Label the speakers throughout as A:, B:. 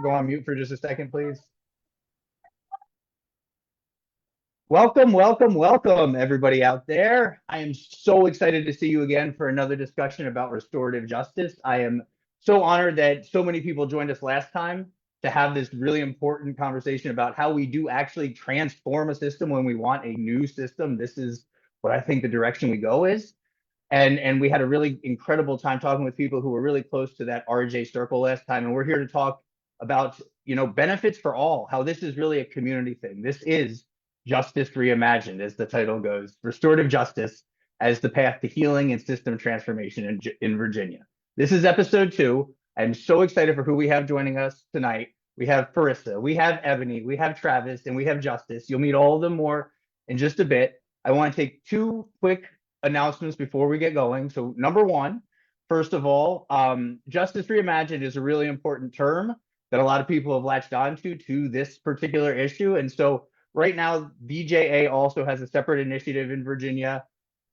A: Go on mute for just a second, please. Welcome, welcome, welcome, everybody out there. I am so excited to see you again for another discussion about restorative justice. I am so honored that so many people joined us last time to have this really important conversation about how we do actually transform a system when we want a new system. This is what I think the direction we go is. And we had a really incredible time talking with people who were really close to that RJ circle last time. And we're here to talk about, benefits for all, how this is really a community thing. This is Justice Reimagined, as the title goes, restorative justice as the path to healing and system transformation in Virginia. This is episode 2. I'm so excited for who we have joining us tonight. We have Parissa, we have Ebony, we have Travis, and we have Justice. You'll meet all of them more in just a bit. I want to take 2 quick announcements before we get going. So number one, first of all, Justice Reimagined is a really important term that a lot of people have latched onto to this particular issue. And so right now, BJA also has a separate initiative in Virginia.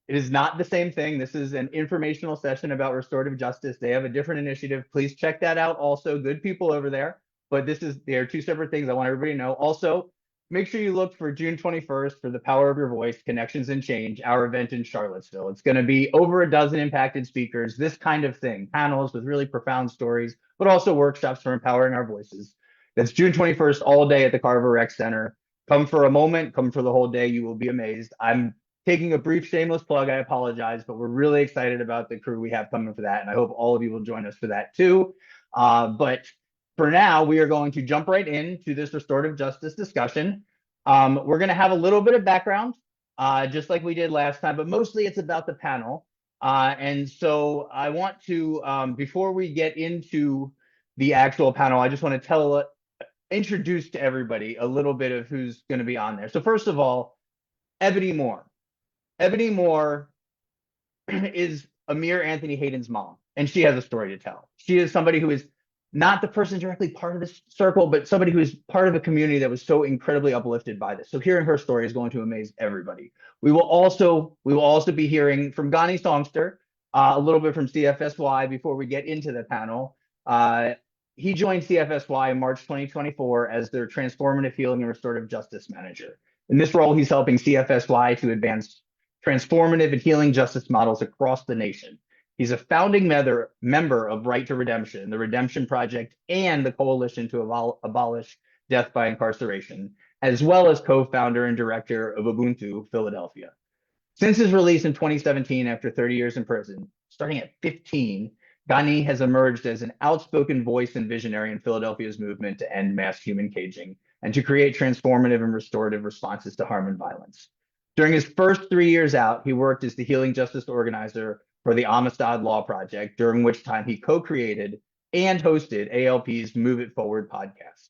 A: It is not the same thing. This is an informational session about restorative justice. They have a different initiative. Please check that out. Also, good people over there. But they are 2 separate things. I want everybody to know. Also, make sure you look for June 21st for the Power of Your Voice, Connections and Change, our event in Charlottesville. It's going to be over a dozen impacted speakers, this kind of thing, panels with really profound stories, but also workshops for empowering our voices. That's June 21st, all day at the Carver Rec Center. Come for a moment, come for the whole day. You will be amazed. I'm taking a brief shameless plug. I apologize, but we're really excited about the crew we have coming for that. And I hope all of you will join us for that too. But for now, we are going to jump right into this restorative justice discussion. We're going to have a little bit of background, just like we did last time, but mostly it's about the panel. And so I want to, before we get into the actual panel, I just want to introduce to everybody a little bit of who's going to be on there. So first of all, Ebony Moore. Ebony Moore is Amir Anthony Hayden's mom, and she has a story to tell. She is somebody who is not the person directly part of this circle, but somebody who is part of a community that was so incredibly uplifted by this. So hearing her story is going to amaze everybody. We will also be hearing from Ghani Songster, a little bit from CFSY before we get into the panel. He joined CFSY in March 2024 as their Transformative Healing and Restorative Justice Manager. In this role, he's helping CFSY to advance transformative and healing justice models across the nation. He's a founding member of Right to Redemption, the Redemption Project, and the Coalition to Abolish Death by Incarceration, as well as co-founder and director of Ubuntu Philadelphia. Since his release in 2017 after 30 years in prison, starting at 15, Ghani has emerged as an outspoken voice and visionary in Philadelphia's movement to end mass human caging and to create transformative and restorative responses to harm and violence. During his first 3 years out, he worked as the healing justice organizer for the Amistad Law Project, during which time he co-created and hosted ALP's Move It Forward podcast.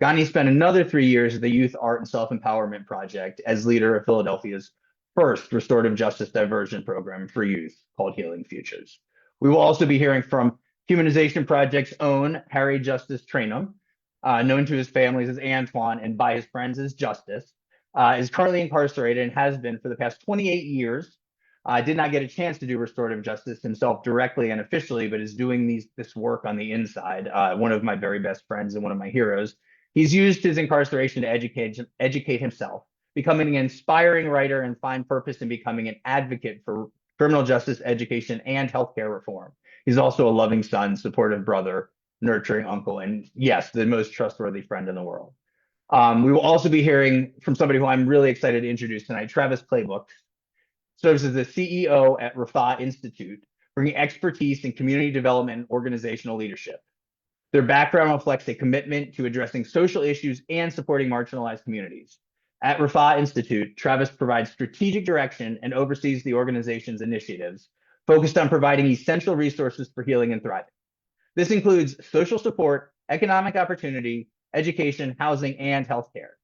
A: Ghani spent another 3 years at the Youth Art and Self-Empowerment Project as leader of Philadelphia's first restorative justice diversion program for youth called Healing Futures. We will also be hearing from Humanization Project's own Harry Justice Trainum, known to his families as Antoine and by his friends as Justice, is currently incarcerated and has been for the past 28 years. Did not get a chance to do restorative justice himself directly and officially, but is doing this work on the inside. One of my very best friends and one of my heroes. He's used his incarceration to educate himself, becoming an inspiring writer and find purpose in becoming an advocate for criminal justice, education, and healthcare reform. He's also a loving son, supportive brother, nurturing uncle, and yes, the most trustworthy friend in the world. We will also be hearing from somebody who I'm really excited to introduce tonight, Travis Playbook. Serves as the CEO at Rafa Institute, bringing expertise in community development and organizational leadership. Their background reflects a commitment to addressing social issues and supporting marginalized communities. At Rafa Institute, Travis provides strategic direction and oversees the organization's initiatives, focused on providing essential resources for healing and thriving. This includes social support, economic opportunity, education, housing, and healthcare.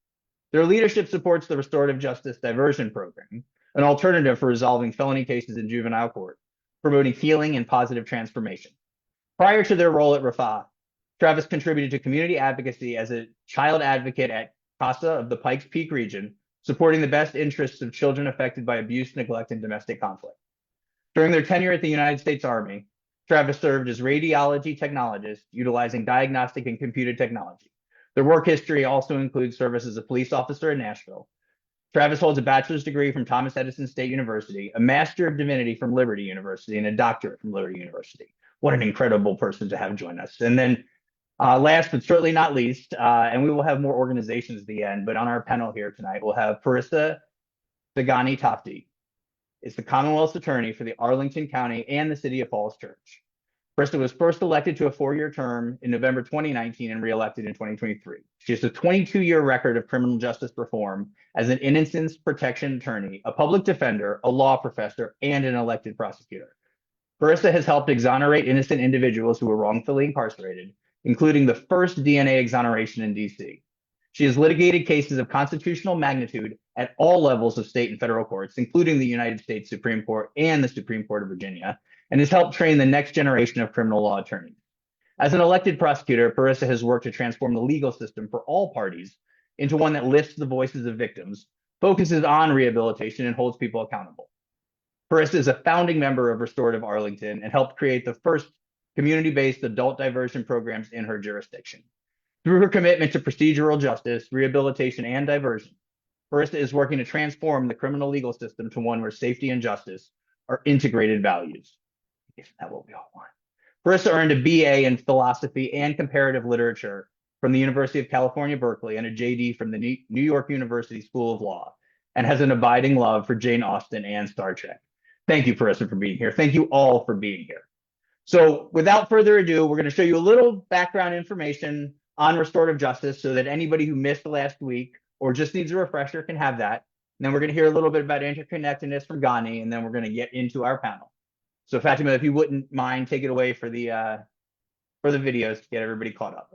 A: Their leadership supports the Restorative Justice Diversion Program, an alternative for resolving felony cases in juvenile court, promoting healing and positive transformation. Prior to their role at Rafa, Travis contributed to community advocacy as a child advocate at CASA of the Pikes Peak region, supporting the best interests of children affected by abuse, neglect, and domestic conflict. During their tenure at the United States Army, Travis served as radiology technologist, utilizing diagnostic and computed technology. Their work history also includes service as a police officer in Nashville. Travis holds a bachelor's degree from Thomas Edison State University, a master of divinity from Liberty University, and a doctorate from Liberty University. What an incredible person to have join us. And then last but certainly not least, and we will have more organizations at the end, but on our panel here tonight, we'll have Parissa Sagani Tofty. Is the Commonwealth's attorney for the Arlington County and the City of Falls Church. Parissa was first elected to a 4-year term in November 2019 and reelected in 2023. She has a 22-year record of criminal justice reform as an innocence protection attorney, a public defender, a law professor, and an elected prosecutor. Parissa has helped exonerate innocent individuals who were wrongfully incarcerated, including the first DNA exoneration in DC. She has litigated cases of constitutional magnitude at all levels of state and federal courts, including the United States Supreme Court and the Supreme Court of Virginia, and has helped train the next generation of criminal law attorneys. As an elected prosecutor, Parissa has worked to transform the legal system for all parties into one that lifts the voices of victims, focuses on rehabilitation, and holds people accountable. Parissa is a founding member of Restorative Arlington and helped create the first community-based adult diversion programs in her jurisdiction. Through her commitment to procedural justice, rehabilitation, and diversion, Parissa is working to transform the criminal legal system to one where safety and justice are integrated values. Isn't that what we all want? Parissa earned a BA in philosophy and comparative literature from the University of California, Berkeley, and a JD from the New York University School of Law, and has an abiding love for Jane Austen and Star Trek. Thank you, Parissa, for being here. Thank you all for being here. So without further ado, we're going to show you a little background information on restorative justice so that anybody who missed last week or just needs a refresher can have that. And then we're going to hear a little bit about interconnectedness from Ghani, and then we're going to get into our panel. So Fatima, if you wouldn't mind, take it away for the videos to get everybody caught up.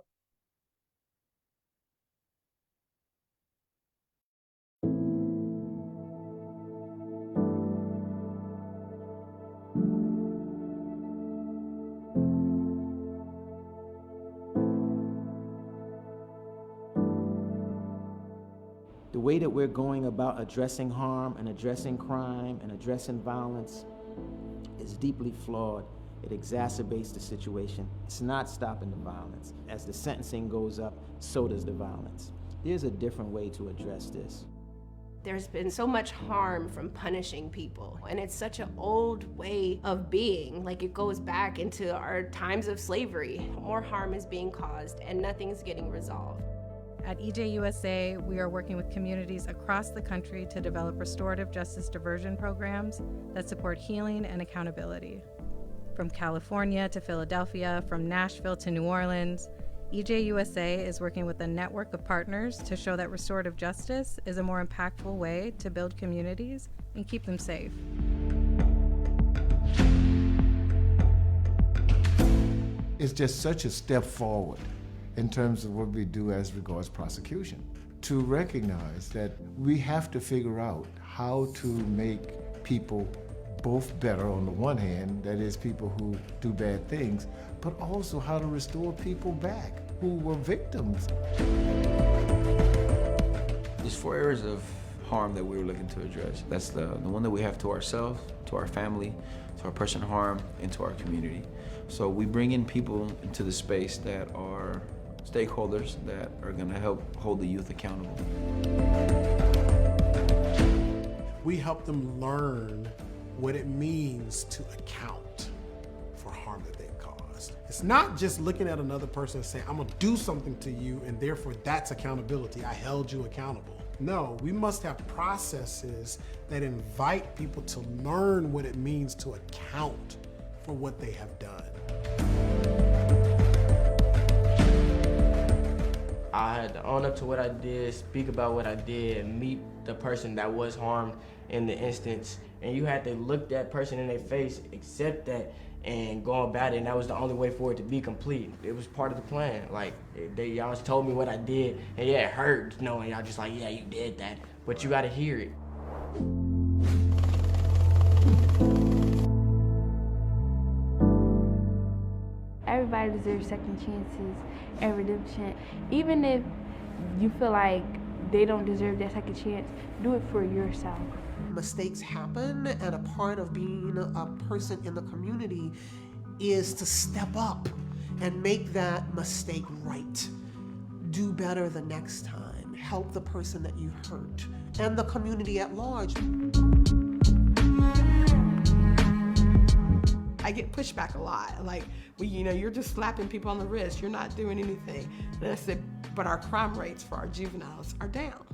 B: The way that we're going about addressing harm and addressing crime and addressing violence is deeply flawed. It exacerbates the situation. It's not stopping the violence. As the sentencing goes up, so does the violence. There's a different way to address this.
C: There's been so much harm from punishing people, and it's such an old way of being. Like, it goes back into our times of slavery. More harm is being caused, and nothing's getting resolved.
D: At EJUSA, we are working with communities across the country to develop restorative justice diversion programs that support healing and accountability. From California to Philadelphia, from Nashville to New Orleans, EJUSA is working with a network of partners to show that restorative justice is a more impactful way to build communities and keep them safe.
E: It's just such a step forward in terms of what we do as regards prosecution, to recognize that we have to figure out how to make people both better on the one hand, that is people who do bad things, but also how to restore people back who were victims.
F: There's 4 areas of harm that we were looking to address. That's the one that we have to ourselves, to our family, to our person harm, and to our community. So we bring in people into the space that are stakeholders that are going to help hold the youth accountable.
G: We help them learn what it means to account for harm that they've caused. It's not just looking at another person and saying, I'm gonna do something to you and therefore that's accountability. I held you accountable. No, we must have processes that invite people to learn what it means to account for what they have done.
H: I had to own up to what I did, speak about what I did, meet the person that was harmed in the instance. And you had to look that person in their face, accept that, and go about it. And that was the only way for it to be complete. It was part of the plan. Like, y'all just told me what I did, and yeah, it hurt knowing y'all just like, yeah, you did that. But you gotta hear it.
I: Everybody deserves second chances and redemption. Even if you feel like they don't deserve that second chance, do it for yourself.
J: Mistakes happen, and a part of being a person in the community is to step up and make that mistake right. Do better the next time. Help the person that you hurt and the community at large.
K: I get pushback a lot. Like, well, you're just slapping people on the wrist. You're not doing anything. And I said, but our crime rates for our juveniles are down.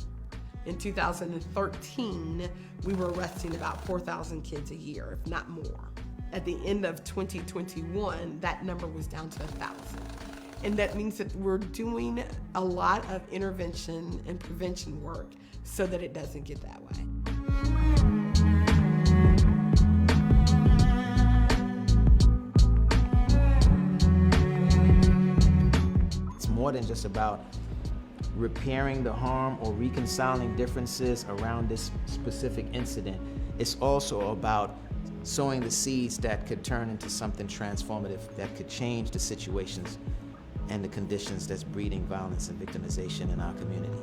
K: In 2013, we were arresting about 4,000 kids a year, if not more. At the end of 2021, that number was down to 1,000. And that means that we're doing a lot of intervention and prevention work so that it doesn't get that way.
B: It's more than just about repairing the harm or reconciling differences around this specific incident. It's also about sowing the seeds that could turn into something transformative, that could change the situations and the conditions that's breeding violence and victimization in our community.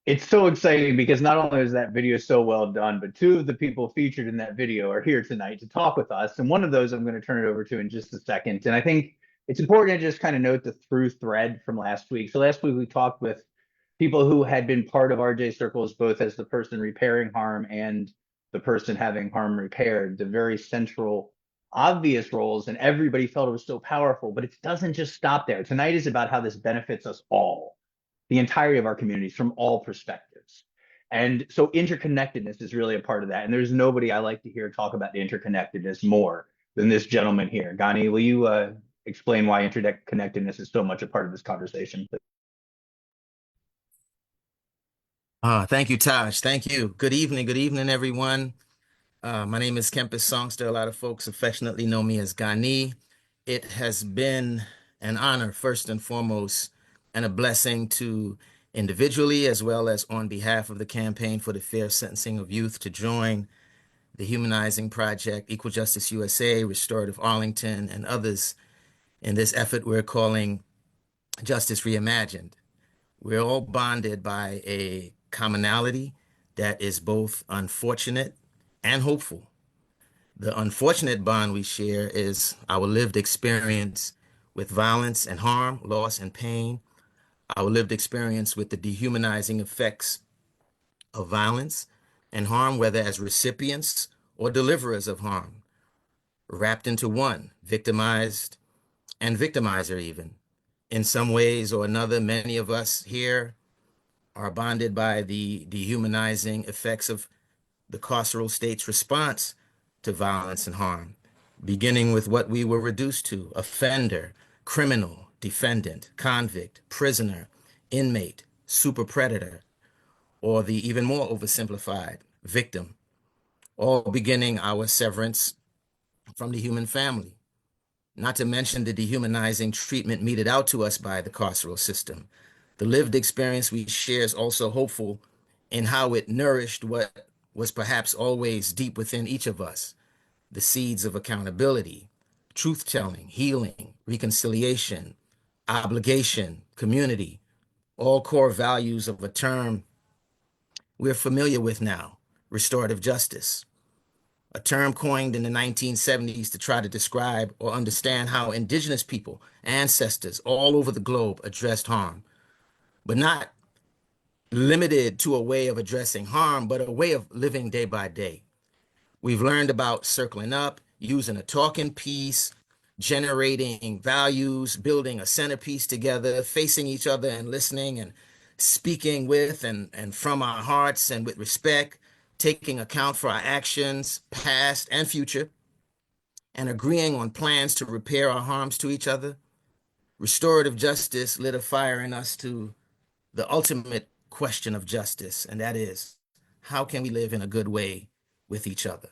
A: It's so exciting because not only is that video so well done, but two of the people featured in that video are here tonight to talk with us. And one of those I'm going to turn it over to in just a second. And I think it's important to just kind of note the through thread from last week. So last week we talked with people who had been part of RJ circles, both as the person repairing harm and the person having harm repaired, the very central, obvious roles. And everybody felt it was so powerful, but it doesn't just stop there. Tonight is about how this benefits us all, the entirety of our communities from all perspectives. And so interconnectedness is really a part of that. And there's nobody I like to hear talk about the interconnectedness more than this gentleman here. Gani, will you explain why interconnectedness is so much a part of this conversation?
B: Thank you, Taj. Thank you. Good evening, everyone. My name is Kempis Songster. A lot of folks affectionately know me as Gani. It has been an honor, first and foremost, and a blessing to individually as well as on behalf of the Campaign for the Fair Sentencing of Youth to join the Humanizing Project, Equal Justice USA, Restorative Arlington, and others in this effort we're calling Justice Reimagined. We're all bonded by a commonality that is both unfortunate and hopeful. The unfortunate bond we share is our lived experience with violence and harm, loss and pain, our lived experience with the dehumanizing effects of violence and harm, whether as recipients or deliverers of harm, wrapped into one, victimized and victimizer even. In some ways or another, many of us here are bonded by the dehumanizing effects of the carceral state's response to violence and harm, beginning with what we were reduced to: offender, criminal, defendant, convict, prisoner, inmate, super predator, or the even more oversimplified victim, all beginning our severance from the human family. Not to mention the dehumanizing treatment meted out to us by the carceral system. The lived experience we share is also hopeful in how it nourished what was perhaps always deep within each of us: the seeds of accountability, truth-telling, healing, reconciliation, obligation, community, all core values of a term we're familiar with now: restorative justice. A term coined in the 1970s to try to describe or understand how indigenous people, ancestors all over the globe addressed harm, but not limited to a way of addressing harm, but a way of living day by day. We've learned about circling up, using a talking piece, generating values, building a centerpiece together, facing each other and listening and speaking with and from our hearts and with respect, taking account for our actions, past and future, and agreeing on plans to repair our harms to each other. Restorative justice lit a fire in us to the ultimate question of justice, and that is, how can we live in a good way with each other?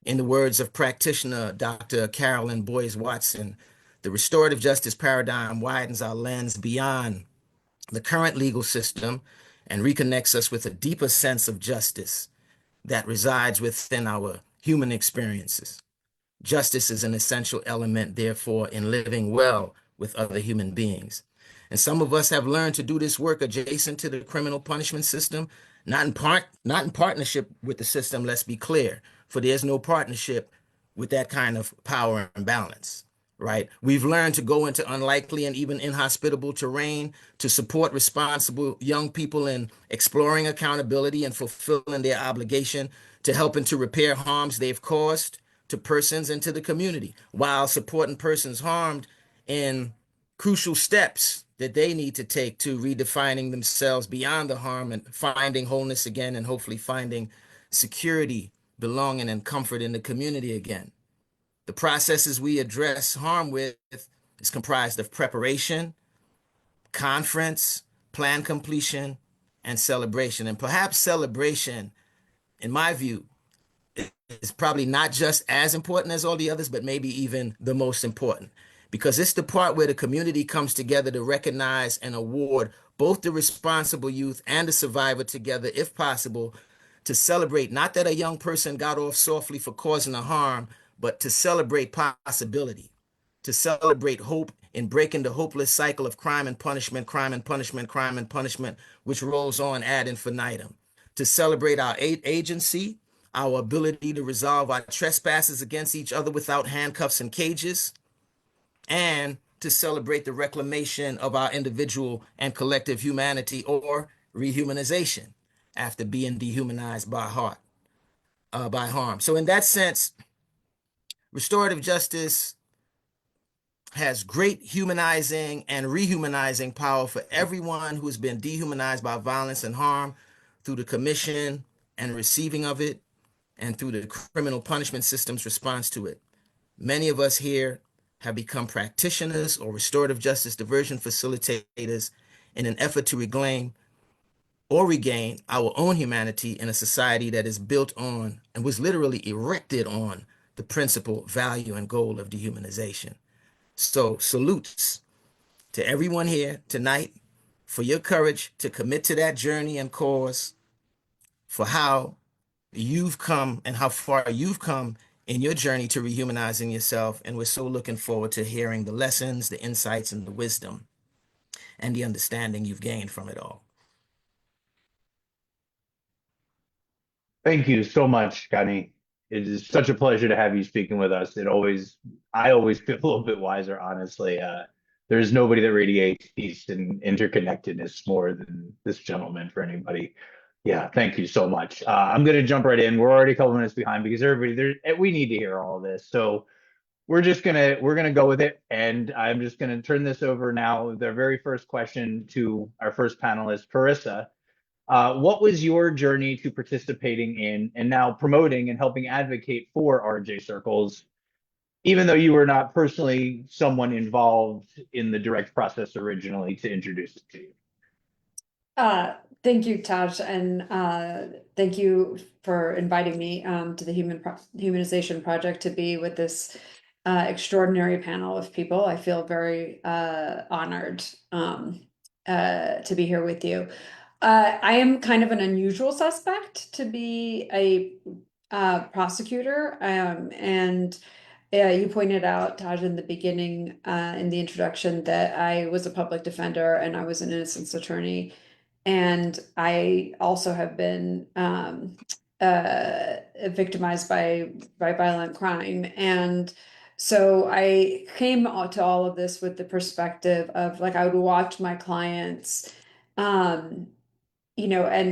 B: In the words of practitioner Dr. Carolyn Boyce Watson, the restorative justice paradigm widens our lens beyond the current legal system and reconnects us with a deeper sense of justice that resides within our human experiences. Justice is an essential element, therefore, in living well with other human beings. And some of us have learned to do this work adjacent to the criminal punishment system, not in partnership with the system, let's be clear, for there's no partnership with that kind of power imbalance, right? We've learned to go into unlikely and even inhospitable terrain to support responsible young people in exploring accountability and fulfilling their obligation to helping to repair harms they've caused to persons and to the community, while supporting persons harmed in crucial steps that they need to take to redefining themselves beyond the harm and finding wholeness again, and hopefully finding security, belonging, and comfort in the community again. The processes we address harm with is comprised of preparation, conference, plan completion, and celebration. And perhaps celebration, in my view, is probably not just as important as all the others, but maybe even the most important, because it's the part where the community comes together to recognize and award both the responsible youth and the survivor together, if possible, to celebrate not that a young person got off softly for causing a harm, but to celebrate possibility, to celebrate hope in breaking the hopeless cycle of crime and punishment, crime and punishment, crime and punishment, which rolls on ad infinitum, to celebrate our agency, our ability to resolve our trespasses against each other without handcuffs and cages, and to celebrate the reclamation of our individual and collective humanity, or rehumanization, after being dehumanized by harm. So in that sense, restorative justice has great humanizing and rehumanizing power for everyone who has been dehumanized by violence and harm through the commission and receiving of it, and through the criminal punishment system's response to it. Many of us here have become practitioners or restorative justice diversion facilitators in an effort to reclaim or regain our own humanity in a society that is built on and was literally erected on the principle, value, and goal of dehumanization. So salutes to everyone here tonight for your courage to commit to that journey and cause, for how you've come and how far you've come in your journey to rehumanizing yourself. And we're so looking forward to hearing the lessons, the insights, and the wisdom and the understanding you've gained from it all.
A: Thank you so much, Gani. It is such a pleasure to have you speaking with us. I always feel a little bit wiser, honestly. There's nobody that radiates peace and interconnectedness more than this gentleman for anybody. Yeah, thank you so much. I'm going to jump right in. We're already a couple minutes behind because we need to hear all of this. So we're gonna go with it, and I'm just gonna turn this over now. The very first question to our first panelist, Carissa. What was your journey to participating in and now promoting and helping advocate for RJ circles, even though you were not personally someone involved in the direct process originally to introduce it to you?
L: Thank you, Taj, and thank you for inviting me to the Humanization Project to be with this extraordinary panel of people. I feel very honored to be here with you. I am kind of an unusual suspect to be a prosecutor, and you pointed out, Taj, in the beginning, in the introduction, that I was a public defender and I was an innocence attorney. And I also have been victimized by violent crime. And so I came to all of this with the perspective of, like, I would watch my clients, and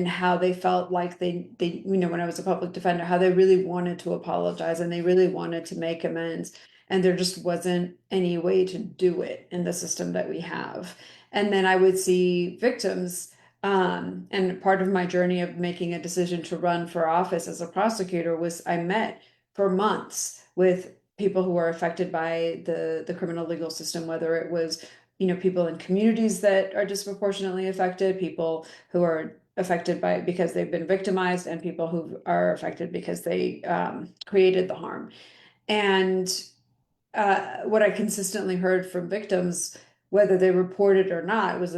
L: how they felt like they, when I was a public defender, how they really wanted to apologize and they really wanted to make amends. And there just wasn't any way to do it in the system that we have. And then I would see victims And part of my journey of making a decision to run for office as a prosecutor was I met for months with people who were affected by the criminal legal system, whether it was, people in communities that are disproportionately affected, people who are affected by because they've been victimized, and people who are affected because they created the harm. And what I consistently heard from victims, whether they reported or not, was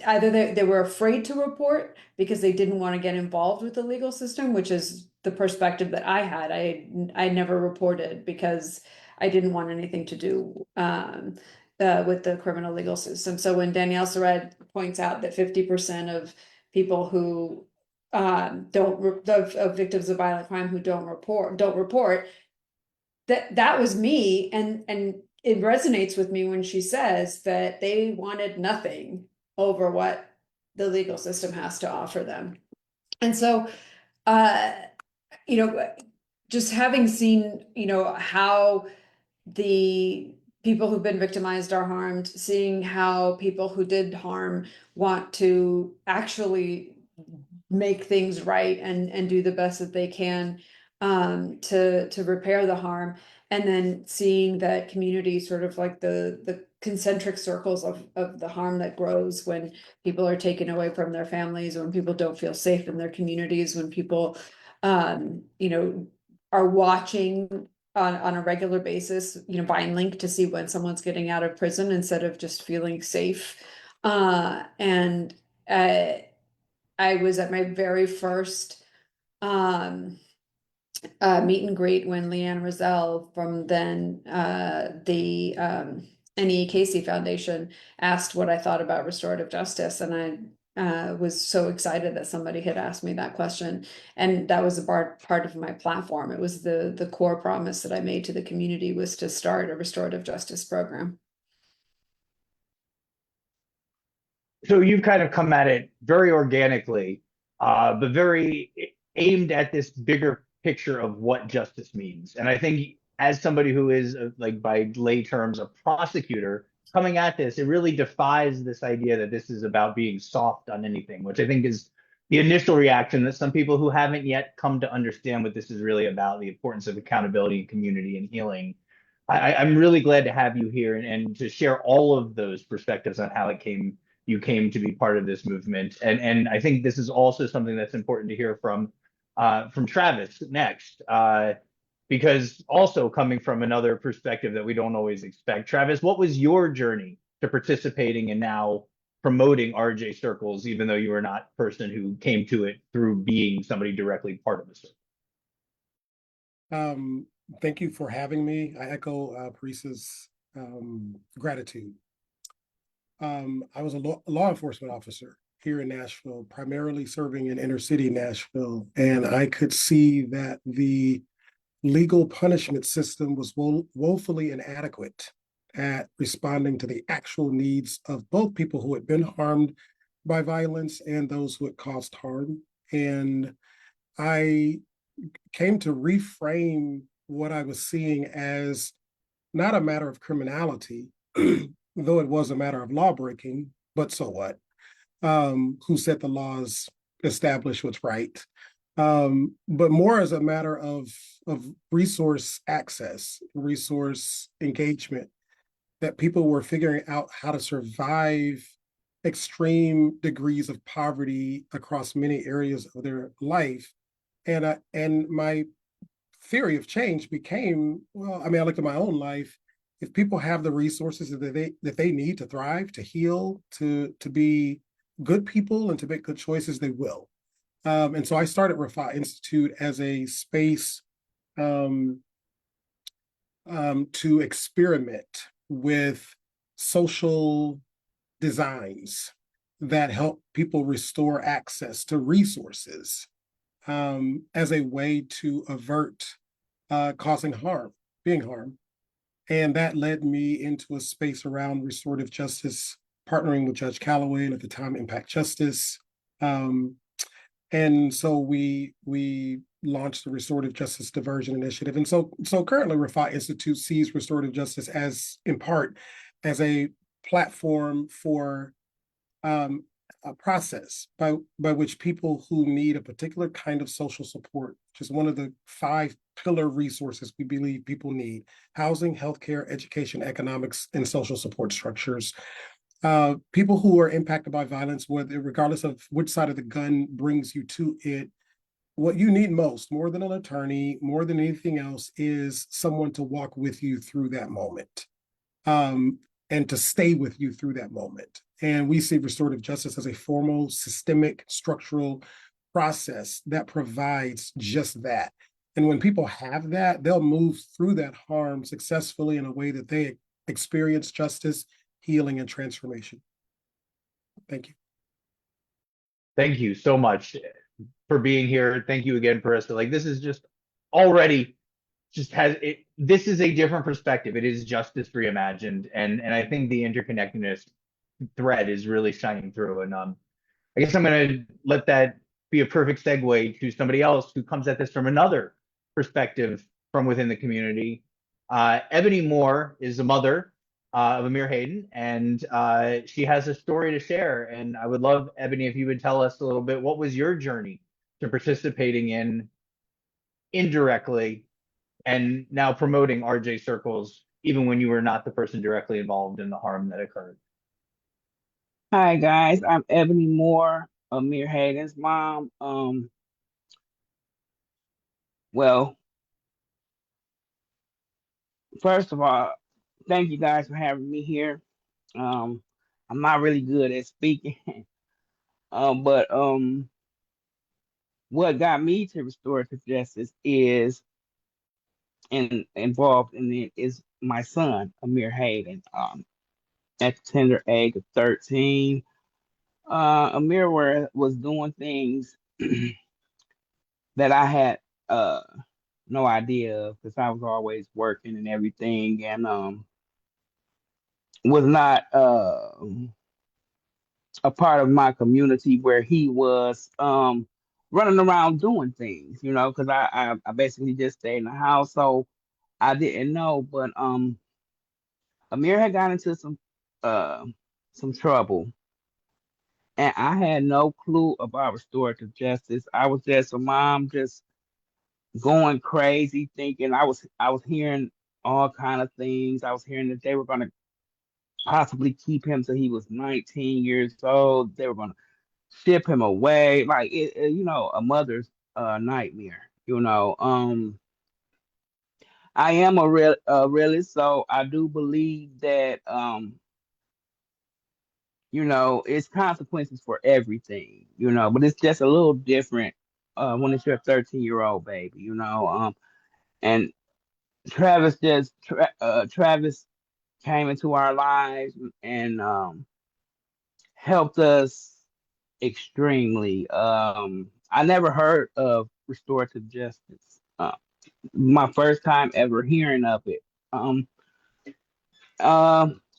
L: either they were afraid to report because they didn't want to get involved with the legal system, which is the perspective that I had. I never reported because I didn't want anything to do with the criminal legal system. So when Danielle Surratt points out that 50% of people who of victims of violent crime who don't report, that was me, and it resonates with me when she says that they wanted nothing over what the legal system has to offer them. And so uh just having seen how the people who've been victimized are harmed, seeing how people who did harm want to actually make things right and do the best that they can to repair the harm, and then seeing that community sort of like the concentric circles of the harm that grows when people are taken away from their families, when people don't feel safe in their communities, when people are watching on a regular basis, buying link to see when someone's getting out of prison instead of just feeling safe. And I was at my very first meet and greet when Leanne Roselle from then the NE Casey Foundation asked what I thought about restorative justice, and I was so excited that somebody had asked me that question, and that was a part of my platform. It was the core promise that I made to the community, was to start a restorative justice program.
A: So you've kind of come at it very organically, but very aimed at this bigger picture of what justice means. And I think as somebody who is like by lay terms a prosecutor coming at this, it really defies this idea that this is about being soft on anything, which I think is the initial reaction that some people who haven't yet come to understand what this is really about, the importance of accountability and community and healing. I'm really glad to have you here and to share all of those perspectives on how you came to be part of this movement. And I think this is also something that's important to hear from Travis next, because also coming from another perspective that we don't always expect. Travis, what was your journey to participating and now promoting RJ circles, even though you were not a person who came to it through being somebody directly part of the circle?
G: Thank you for having me. I echo Paris's gratitude. I was a law enforcement officer here in Nashville, primarily serving in inner city Nashville, and I could see that the legal punishment system was woefully inadequate at responding to the actual needs of both people who had been harmed by violence and those who had caused harm. And I came to reframe what I was seeing as not a matter of criminality, though it was a matter of law breaking, but so what? Who said the laws establish what's right? But more as a matter of resource access, resource engagement, that people were figuring out how to survive extreme degrees of poverty across many areas of their life. And my theory of change became, well, I mean, I looked at my own life. If people have the resources that they need to thrive, to heal, to be good people and to make good choices, they will. And so I started Refi Institute as a space to experiment with social designs that help people restore access to resources as a way to avert causing harm, being harmed. And that led me into a space around restorative justice, partnering with Judge Calloway and at the time Impact Justice. And so we launched the Restorative Justice Diversion Initiative. And so currently Refi Institute sees restorative justice as, in part, as a platform for process by which people who need a particular kind of social support, which is one of the 5 pillar resources we believe people need: housing, healthcare, education, economics, and social support structures. People who are impacted by violence, whether regardless of which side of the gun brings you to it, what you need most, more than an attorney, more than anything else, is someone to walk with you through that moment, and to stay with you through that moment. And we see restorative justice as a formal, systemic, structural process that provides just that. And when people have that, they'll move through that harm successfully in a way that they experience justice, healing, and transformation. Thank you.
A: Thank you so much for being here. Thank you again, Parissa. Like, this is just already just has it. This is a different perspective. It is justice reimagined, and I think the interconnectedness thread is really shining through. And I guess I'm going to let that be a perfect segue to somebody else who comes at this from another perspective from within the community. Ebony Moore is a mother of Amir Hayden, and she has a story to share. And I would love, Ebony, if you would tell us a little bit, what was your journey to participating in indirectly and now promoting RJ circles, even when you were not the person directly involved in the harm that occurred?
M: Hi guys, I'm Ebony Moore, Amir Hayden's mom. Well, first of all, thank you guys for having me here. I'm not really good at speaking, but what got me to restorative justice is and involved in it is my son, Amir Hayden. At the tender age of 13, Amir was doing things that I had no idea of because I was always working and everything, and was not a part of my community where he was running around doing things, because I basically just stayed in the house, so I didn't know. But Amir had got into some trouble, and I had no clue about restorative justice. I was just a mom, just going crazy, thinking I was hearing all kind of things. I was hearing that they were going to possibly keep him till he was 19 years old. They were going to ship him away, like a mother's nightmare. I am a realist, so I do believe that it's consequences for everything, but it's just a little different when it's your 13-year-old baby, and Travis came into our lives and helped us extremely. I never heard of restorative justice. My first time ever hearing of it.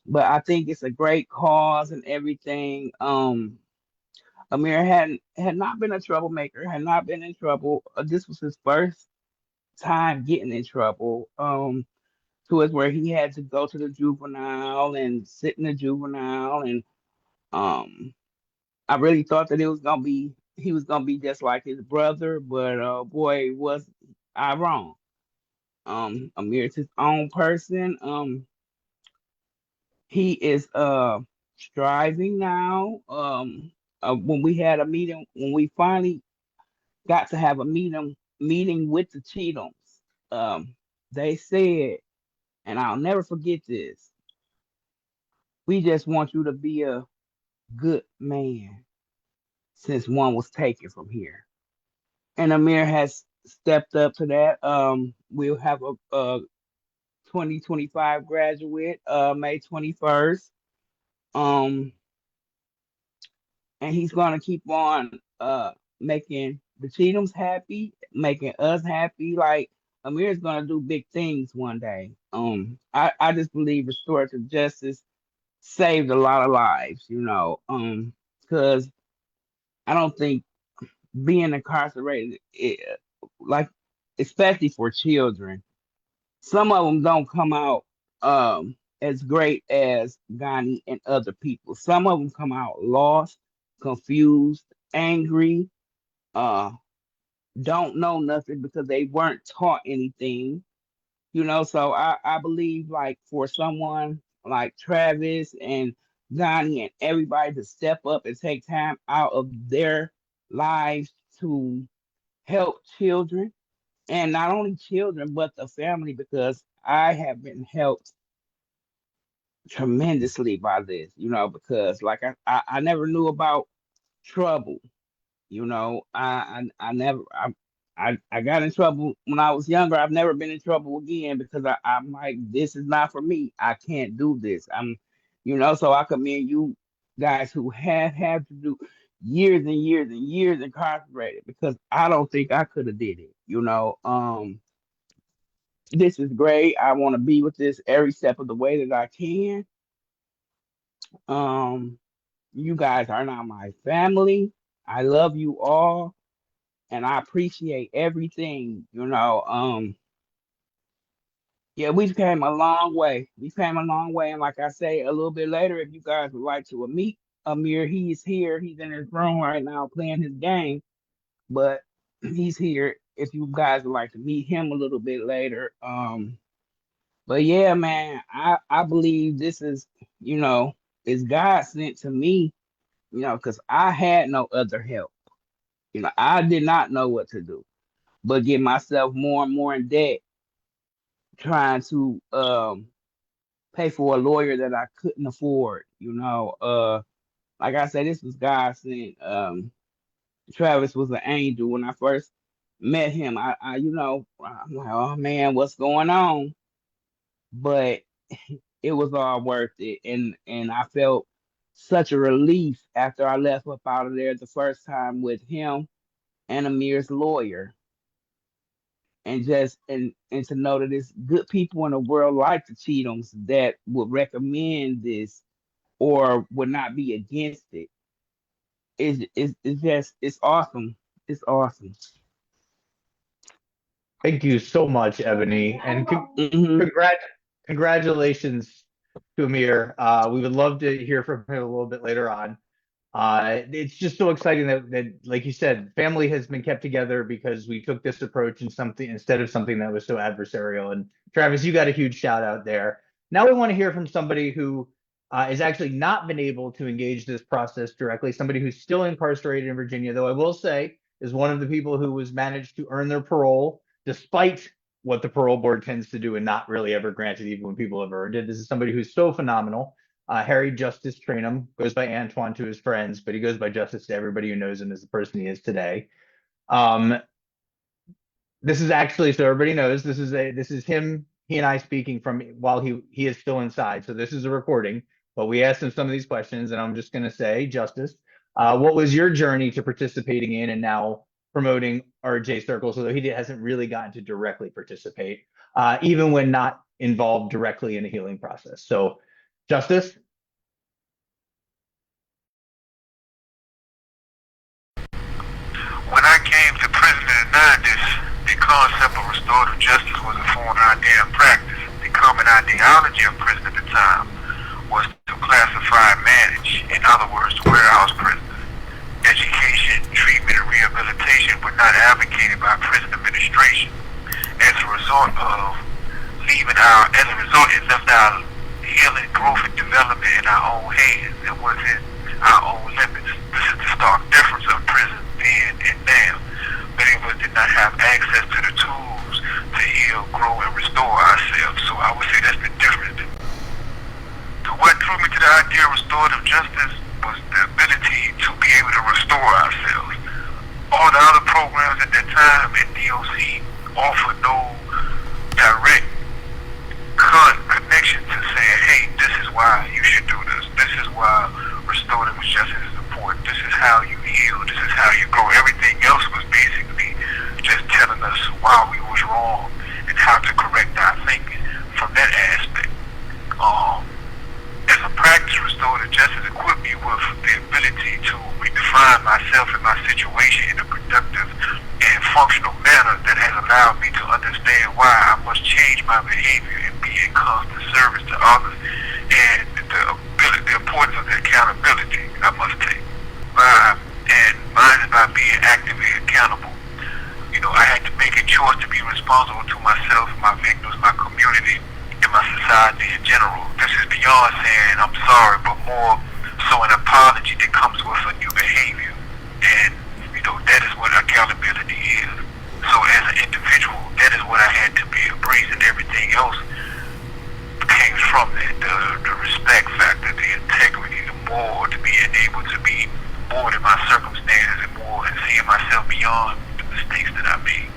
M: But I think it's a great cause and everything. Amir had not been a troublemaker, had not been in trouble. This was his first time getting in trouble. To it where he had to go to the juvenile and sit in the juvenile, and I really thought that he was gonna be just like his brother, but boy, was I wrong. Amir's his own person. He is striving now. When we had a meeting, when we finally got to have a meeting with the Cheatums, they said, and I'll never forget this, we just want you to be a good man since one was taken from here. And Amir has stepped up to that. We'll have a 2025 graduate, May 21st. And he's gonna keep on making the Cheatums happy, making us happy. Like Amir's gonna do big things one day. I just believe restorative justice saved a lot of lives, because I don't think being incarcerated, like especially for children, some of them don't come out as great as Ghani and other people. Some of them come out lost. confused, angry, uh, don't know nothing because they weren't taught anything. So I believe like for someone like Travis and Donnie and everybody to step up and take time out of their lives to help children, and not only children but the family, because I have been helped tremendously by this, because like I never knew about trouble. I never I got in trouble when I was younger. I've never been in trouble again because I'm like, this is not for me. I can't do this. So I commend you guys who have had to do years and years and years incarcerated, because I don't think I could have did it. This is great. I want to be with this every step of the way that I can. Um, you guys are not my family. I love you all and I appreciate everything. Yeah, we've came a long way. We came a long way. And like I say, a little bit later, if you guys would like to meet Amir, he's here. He's in his room right now playing his game, but he's here if you guys would like to meet him a little bit later. But yeah, man, I believe this is God sent to me, because I had no other help. I did not know what to do, but get myself more and more in debt, trying to pay for a lawyer that I couldn't afford. Like I said, this was God sent. Travis was an angel when I first met him. I'm like, oh man, what's going on? But it was all worth it, and I felt such a relief after I left up out of there the first time with him and Amir's lawyer, and to know that there's good people in the world like the Cheatums that would recommend this or would not be against it. It's awesome. It's awesome.
A: Thank you so much, Ebony, and
M: Mhm.
A: congratulations to Amir. We would love to hear from him a little bit later on. It's just so exciting that, like you said, family has been kept together because we took this approach in something instead of something that was so adversarial. And Travis, you got a huge shout out there. Now we want to hear from somebody who has actually not been able to engage this process directly, somebody who's still incarcerated in Virginia, though I will say is one of the people who was managed to earn their parole despite what the parole board tends to do and not really ever grant it even when people have earned it. This is somebody who's so phenomenal. Harry Justice Trainum goes by Antoine to his friends, but he goes by Justice to everybody who knows him as the person he is today. This is actually, so everybody knows, this is him, he and I speaking from while he is still inside. So this is a recording, but we asked him some of these questions, and I'm just going to say, Justice, what was your journey to participating in and now promoting RJ circles, although he hasn't really gotten to directly participate, even when not involved directly in a healing process. So, Justice?
N: When I came to prison in the 90s, the concept of restorative justice was a foreign idea and practice. The common ideology of prison at the time was to classify and manage, in other words, to warehouse prisoners. Education, treatment, and rehabilitation were not advocated by prison administration. As a result, it left our healing, growth, and development in our own hands and within our own limits. This is the stark difference of prison then and now. Many of us did not have access to the tools to heal, grow, and restore ourselves. So I would say that's the difference. So what drew me to the idea of restorative justice was the ability to be able to restore ourselves. All the other programs at that time in DOC offered no direct connection to saying, hey, this is why you should do this. This is why restorative justice is important. This is how you heal. This is how you grow. Everything else was basically just telling us why we was wrong and how to correct our thinking from that aspect. As a practice, restorative justice equipped me with the ability to redefine myself and my situation in a productive and functional manner that has allowed me to understand why I must change my behavior and be in constant service to others, and the importance of the accountability I must take. By responsible to myself, my victims, my community, and my society in general. This is beyond saying I'm sorry, but more so an apology that comes with a new behavior. And, that is what accountability is. So as an individual, that is what I had to be embraced, and everything else came from that. The respect factor, the integrity, the more to being able to be more than my circumstances and more and seeing myself beyond the mistakes that I made.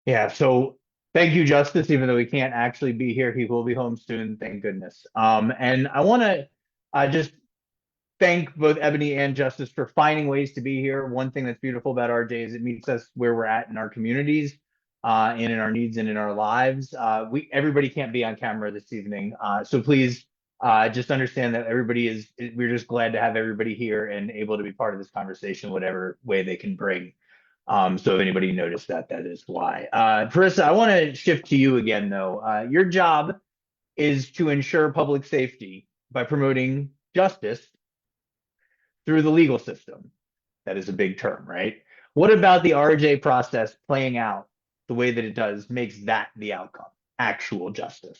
A: Yeah, so thank you, Justice. Even though he can't actually be here, he will be home soon, thank goodness. And I want to just thank both Ebony and Justice for finding ways to be here. One thing that's beautiful about RJ is it meets us where we're at in our communities, and in our needs and in our lives. Everybody can't be on camera this evening, so please just understand that we're just glad to have everybody here and able to be part of this conversation, whatever way they can bring. So if anybody noticed that, that is why. Carissa, I want to shift to you again, though. Your job is to ensure public safety by promoting justice through the legal system. That is a big term, right? What about the RJ process playing out the way that it does makes that the outcome, actual justice?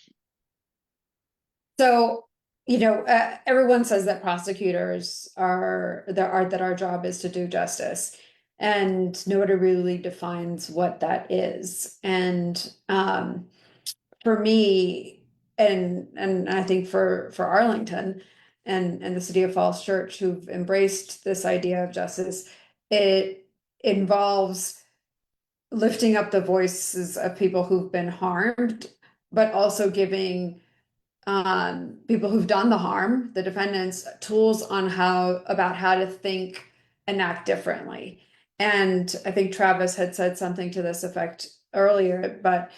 L: So, everyone says that prosecutors that our job is to do justice, and nobody really defines what that is. And for me, and I think for Arlington and the City of Falls Church, who've embraced this idea of justice, it involves lifting up the voices of people who've been harmed, but also giving people who've done the harm, the defendants, tools on about how to think and act differently. And I think Travis had said something to this effect earlier, but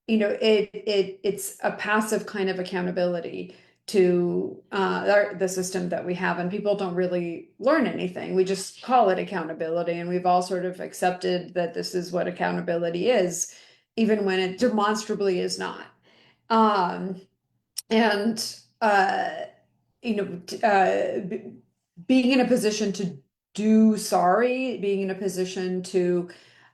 L: it's a passive kind of accountability to the system that we have, and people don't really learn anything. We just call it accountability, and we've all sort of accepted that this is what accountability is, even when it demonstrably is not. And being in a position to do sorry, being in a position to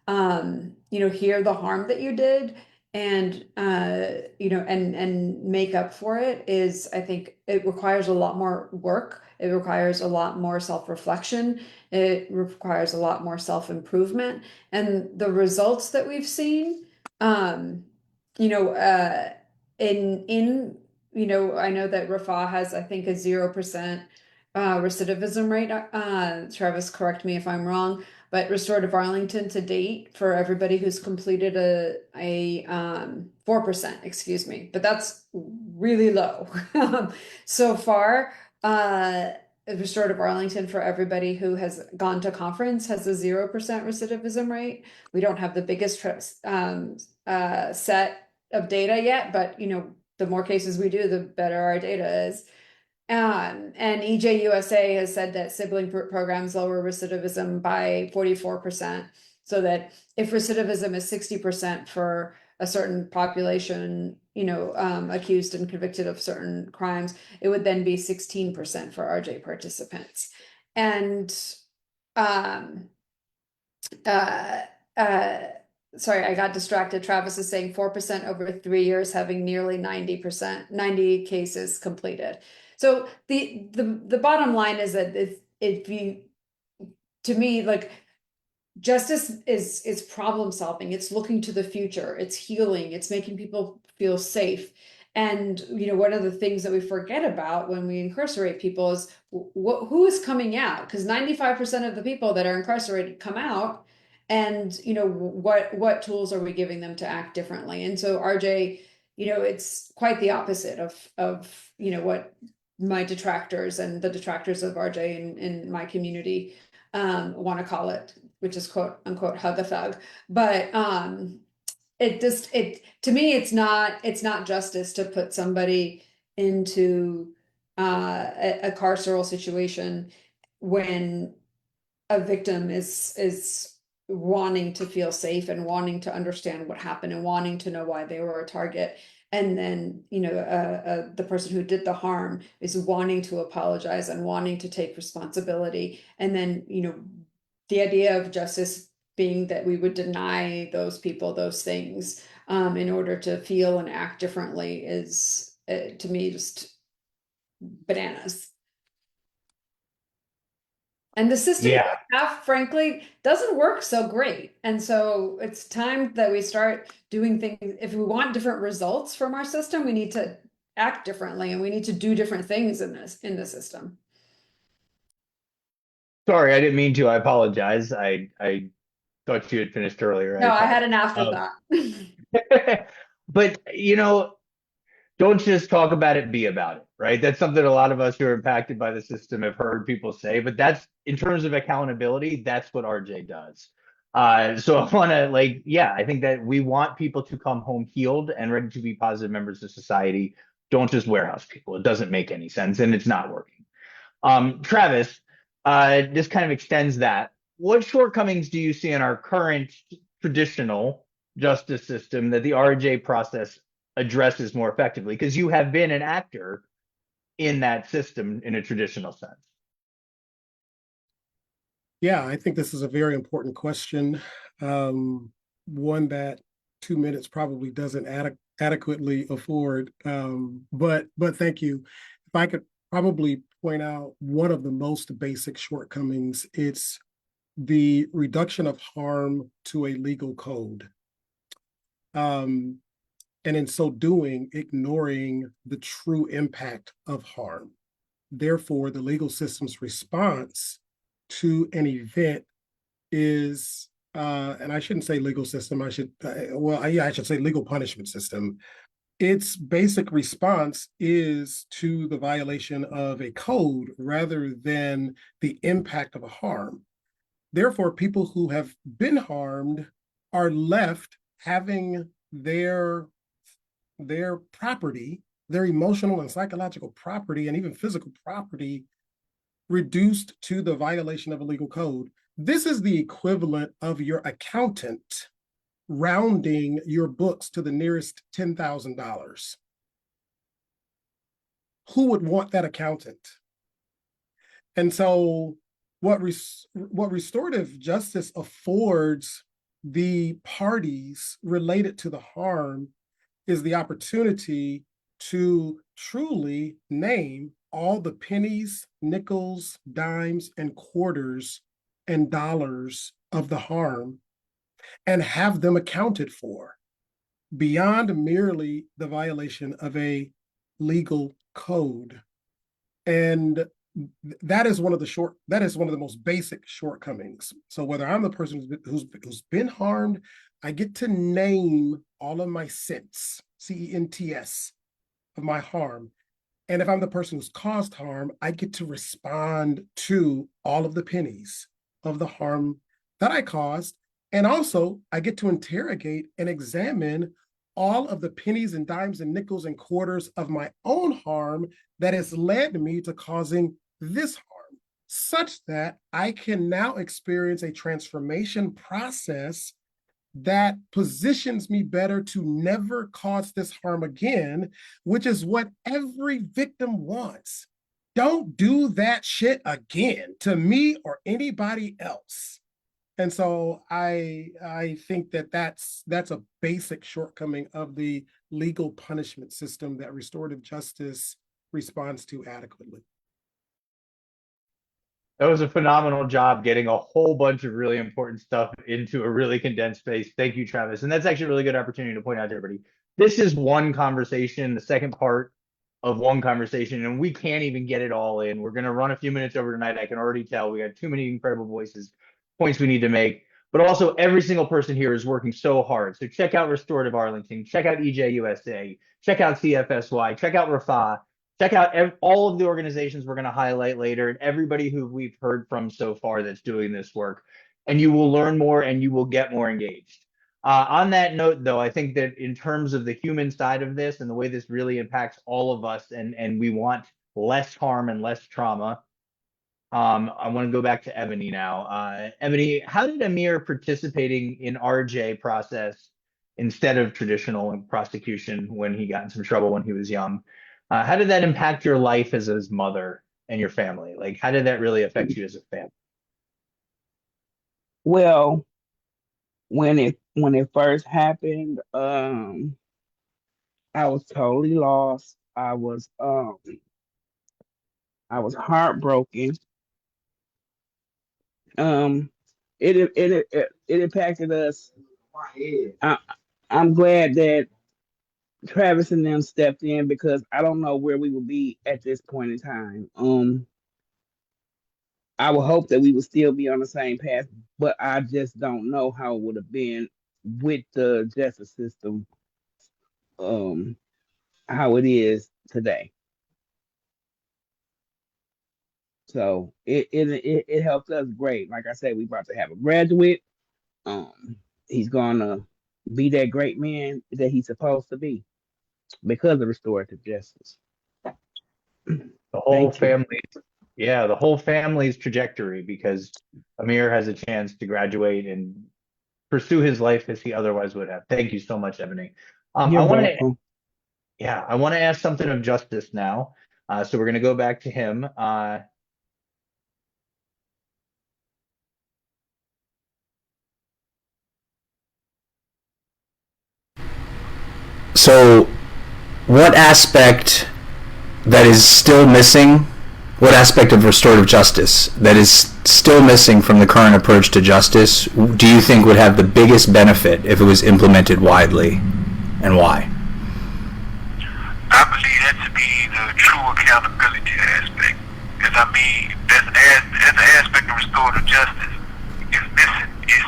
L: hear the harm that you did, and and make up for it, is, I think, it requires a lot more work. It requires a lot more self-reflection. It requires a lot more self-improvement. And the results that we've seen, in I know that Rafah has, I think, a 0% recidivism rate. Travis, correct me if I'm wrong, but Restorative Arlington to date, for everybody who's completed a 4%, excuse me, but that's really low. So far, Restorative Arlington, for everybody who has gone to conference, has a 0% recidivism rate. We don't have the biggest set of data yet, but the more cases we do, the better our data is. And EJUSA has said that sibling programs lower recidivism by 44%, so that if recidivism is 60% for a certain population, accused and convicted of certain crimes, it would then be 16% for RJ participants. And sorry, I got distracted. Travis is saying 4% over 3 years, having nearly 90 cases completed. So the bottom line is that to me, like, justice is problem solving. It's looking to the future. It's healing. It's making people feel safe. And one of the things that we forget about when we incarcerate people is who is coming out, because 95% of the people that are incarcerated come out. And what tools are we giving them to act differently? And so RJ, it's quite the opposite of what my detractors and the detractors of RJ in my community want to call it, which is quote unquote hug a thug. But to me, it's not justice to put somebody into a carceral situation when a victim is wanting to feel safe and wanting to understand what happened and wanting to know why they were a target. And then, the person who did the harm is wanting to apologize and wanting to take responsibility. And then, the idea of justice being that we would deny those people those things in order to feel and act differently is to me just bananas. And the system
A: Yeah.
L: we have, frankly, doesn't work so great. And so it's time that we start doing things. If we want different results from our system, we need to act differently and we need to do different things in the system.
A: Sorry, I didn't mean to. I apologize. I thought you had finished earlier. I
L: No, I had an
A: apologize.
L: afterthought.
A: But don't just talk about it, be about it, right? That's something a lot of us who are impacted by the system have heard people say, but that's in terms of accountability, that's what RJ does. So I want to I think that we want people to come home healed and ready to be positive members of society. Don't just warehouse people. It doesn't make any sense and it's not working. Travis, this kind of extends that. What shortcomings do you see in our current traditional justice system that the RJ process addresses more effectively? Because you have been an actor in that system in a traditional sense.
G: Yeah, I think this is a very important question. One that 2 minutes probably doesn't adequately afford. But thank you. If I could probably point out one of the most basic shortcomings, it's the reduction of harm to a legal code. And in so doing, ignoring the true impact of harm. Therefore, the legal system's response to an event is, and I shouldn't say legal system, I should say legal punishment system. Its basic response is to the violation of a code rather than the impact of a harm. Therefore, people who have been harmed are left having their property, their emotional and psychological property, and even physical property reduced to the violation of a legal code. This is the equivalent of your accountant rounding your books to the nearest $10,000. Who would want that accountant? And so what restorative justice affords the parties related to the harm is the opportunity to truly name all the pennies, nickels, dimes, and quarters and dollars of the harm and have them accounted for beyond merely the violation of a legal code. And that is one of the most basic shortcomings. So whether I'm the person who's been harmed, I get to name all of my cents, CENTS, of my harm. And if I'm the person who's caused harm, I get to respond to all of the pennies of the harm that I caused. And also, I get to interrogate and examine all of the pennies and dimes and nickels and quarters of my own harm that has led me to causing this harm, such that I can now experience a transformation process that positions me better to never cause this harm again, which is what every victim wants. Don't do that shit again to me or anybody else. And so I think that that's a basic shortcoming of the legal punishment system that restorative justice responds to adequately.
A: That was a phenomenal job getting a whole bunch of really important stuff into a really condensed space. Thank you, Travis. And that's actually a really good opportunity to point out to everybody. This is one conversation, the second part of one conversation, and we can't even get it all in. We're going to run a few minutes over tonight. I can already tell we got too many incredible voices, points we need to make. But also, every single person here is working so hard. So check out Restorative Arlington, check out EJUSA, check out CFSY, check out RAFA. Check out all of the organizations we're going to highlight later and everybody who we've heard from so far that's doing this work. And you will learn more and you will get more engaged. On that note, though, I think that in terms of the human side of this and the way this really impacts all of us and we want less harm and less trauma, I want to go back to Ebony now. Ebony, how did Amir participating in RJ process instead of traditional prosecution when he got in some trouble when he was young, how did that impact your life as his mother and your family? Like, how did that really affect you as a family?
M: Well, when it first happened, I was totally lost. I was heartbroken. Um, it impacted us. I, I'm glad that Travis and them stepped in because I don't know where we would be at this point in time. I would hope that we would still be on the same path, but I just don't know how it would have been with the justice system, um, how it is today. So it helped us great. Like I said, we about to have a graduate. Um, he's gonna be that great man that he's supposed to be because of restorative justice.
A: The whole
M: Thank you.
A: family, yeah, the whole family's trajectory because Amir has a chance to graduate and pursue his life as he otherwise would have. Thank you so much, Ebony.
M: You're
A: I want to,
M: welcome.
A: yeah, I want to ask something of Justice now. So we're going to go back to him.
O: So, what aspect that is still missing, what aspect of restorative justice that is still missing from the current approach to justice do you think would have the biggest benefit if it was implemented widely, and why?
N: I believe that to be the true accountability aspect. Because I mean, that's the aspect of restorative justice is missing is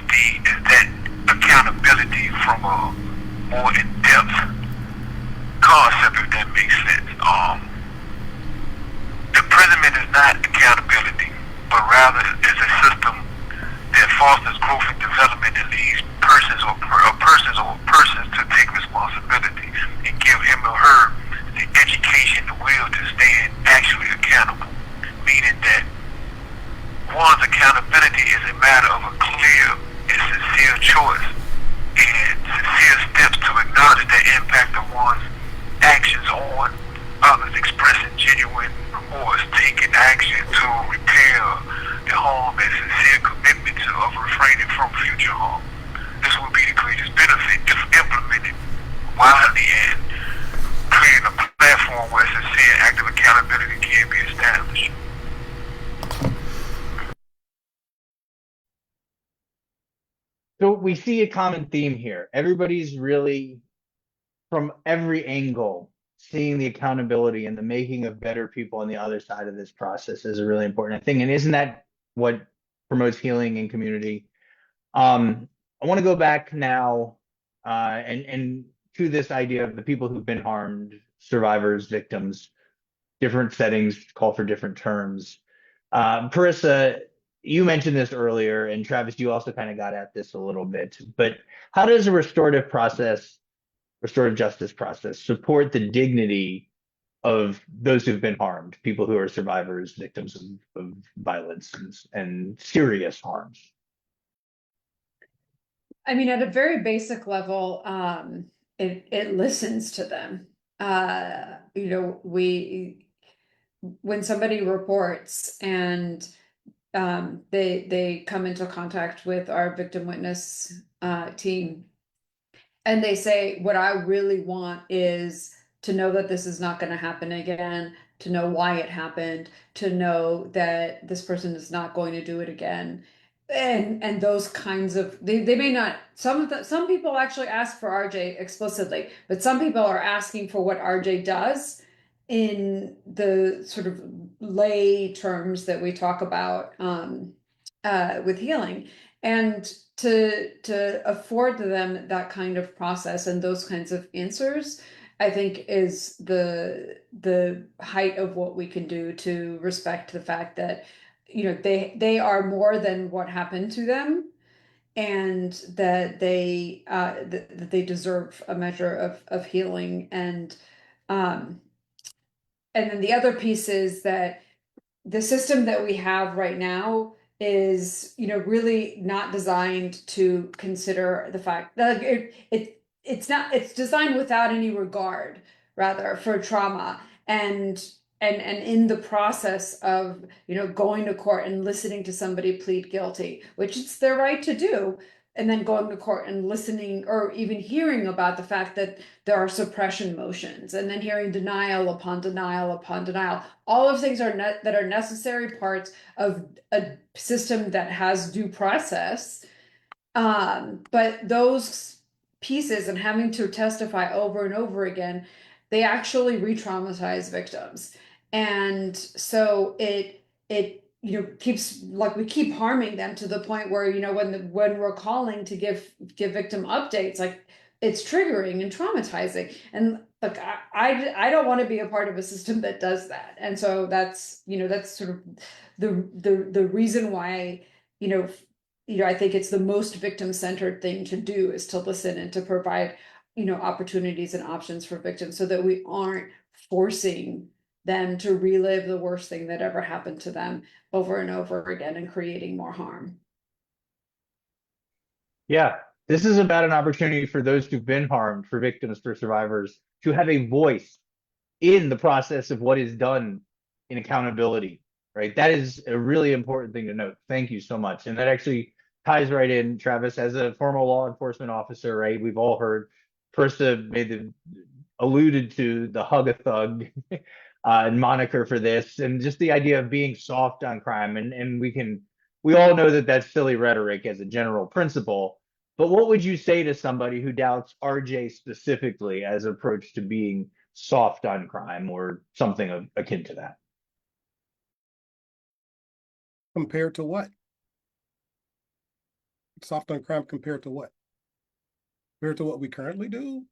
N: that accountability from a more in-depth concept, if that makes sense. Imprisonment is not accountability, but rather is a system that fosters growth and development and leads persons to take responsibility and give him or her the education, the will to stand actually accountable. Meaning that one's accountability is a matter of a clear and sincere choice and sincere steps to acknowledge the impact of one's actions on others, expressing genuine remorse, taking action to repair the harm, and sincere commitment of refraining from future harm. This would be the greatest benefit if implemented widely and creating a platform where sincere active accountability can be established.
A: So we see a common theme here. Everybody's really, from every angle, seeing the accountability and the making of better people on the other side of this process is a really important thing. And isn't that what promotes healing in community? I want to go back now and to this idea of the people who've been harmed, survivors, victims, different settings call for different terms. Parissa, you mentioned this earlier, and Travis, you also kind of got at this a little bit, but how does a restorative justice process support the dignity of those who've been harmed, people who are survivors, victims of violence and serious harms?
L: I mean, at a very basic level, it listens to them. When somebody reports and they come into contact with our victim witness team, and they say, what I really want is to know that this is not going to happen again, to know why it happened, to know that this person is not going to do it again. And those kinds of they may not, some people actually ask for RJ explicitly, but some people are asking for what RJ does in the sort of lay terms that we talk about with healing. And to afford them that kind of process and those kinds of answers, I think is the height of what we can do to respect the fact that they are more than what happened to them, and that they deserve a measure of healing. And then the other piece is that the system that we have right now is really not designed to consider the fact that it's designed without any regard, rather, for trauma. And in the process of going to court and listening to somebody plead guilty, which it's their right to do, and then going to court and listening or even hearing about the fact that there are suppression motions, and then hearing denial upon denial upon denial. All of things that are necessary parts of a system that has due process. But those pieces and having to testify over and over again, they actually re-traumatize victims. And so it keeps, like, we keep harming them to the point where, when we're calling to give victim updates, like, it's triggering and traumatizing. And look, I don't want to be a part of a system that does that. And so that's sort of the reason why, I think it's the most victim-centered thing to do, is to listen and to provide, opportunities and options for victims, so that we aren't forcing them to relive the worst thing that ever happened to them over and over again and creating more harm.
A: Yeah, this is about an opportunity for those who've been harmed, for victims, for survivors, to have a voice in the process of what is done in accountability, right? That is a really important thing to note. Thank you so much. And that actually ties right in, Travis, as a former law enforcement officer, right? We've all heard Persa alluded to the hug a thug moniker for this, and just the idea of being soft on crime. And we all know that that's silly rhetoric as a general principle. But what would you say to somebody who doubts RJ specifically as approach to being soft on crime, or something akin to that?
G: Compared to what? Soft on crime compared to what? Compared to what we currently do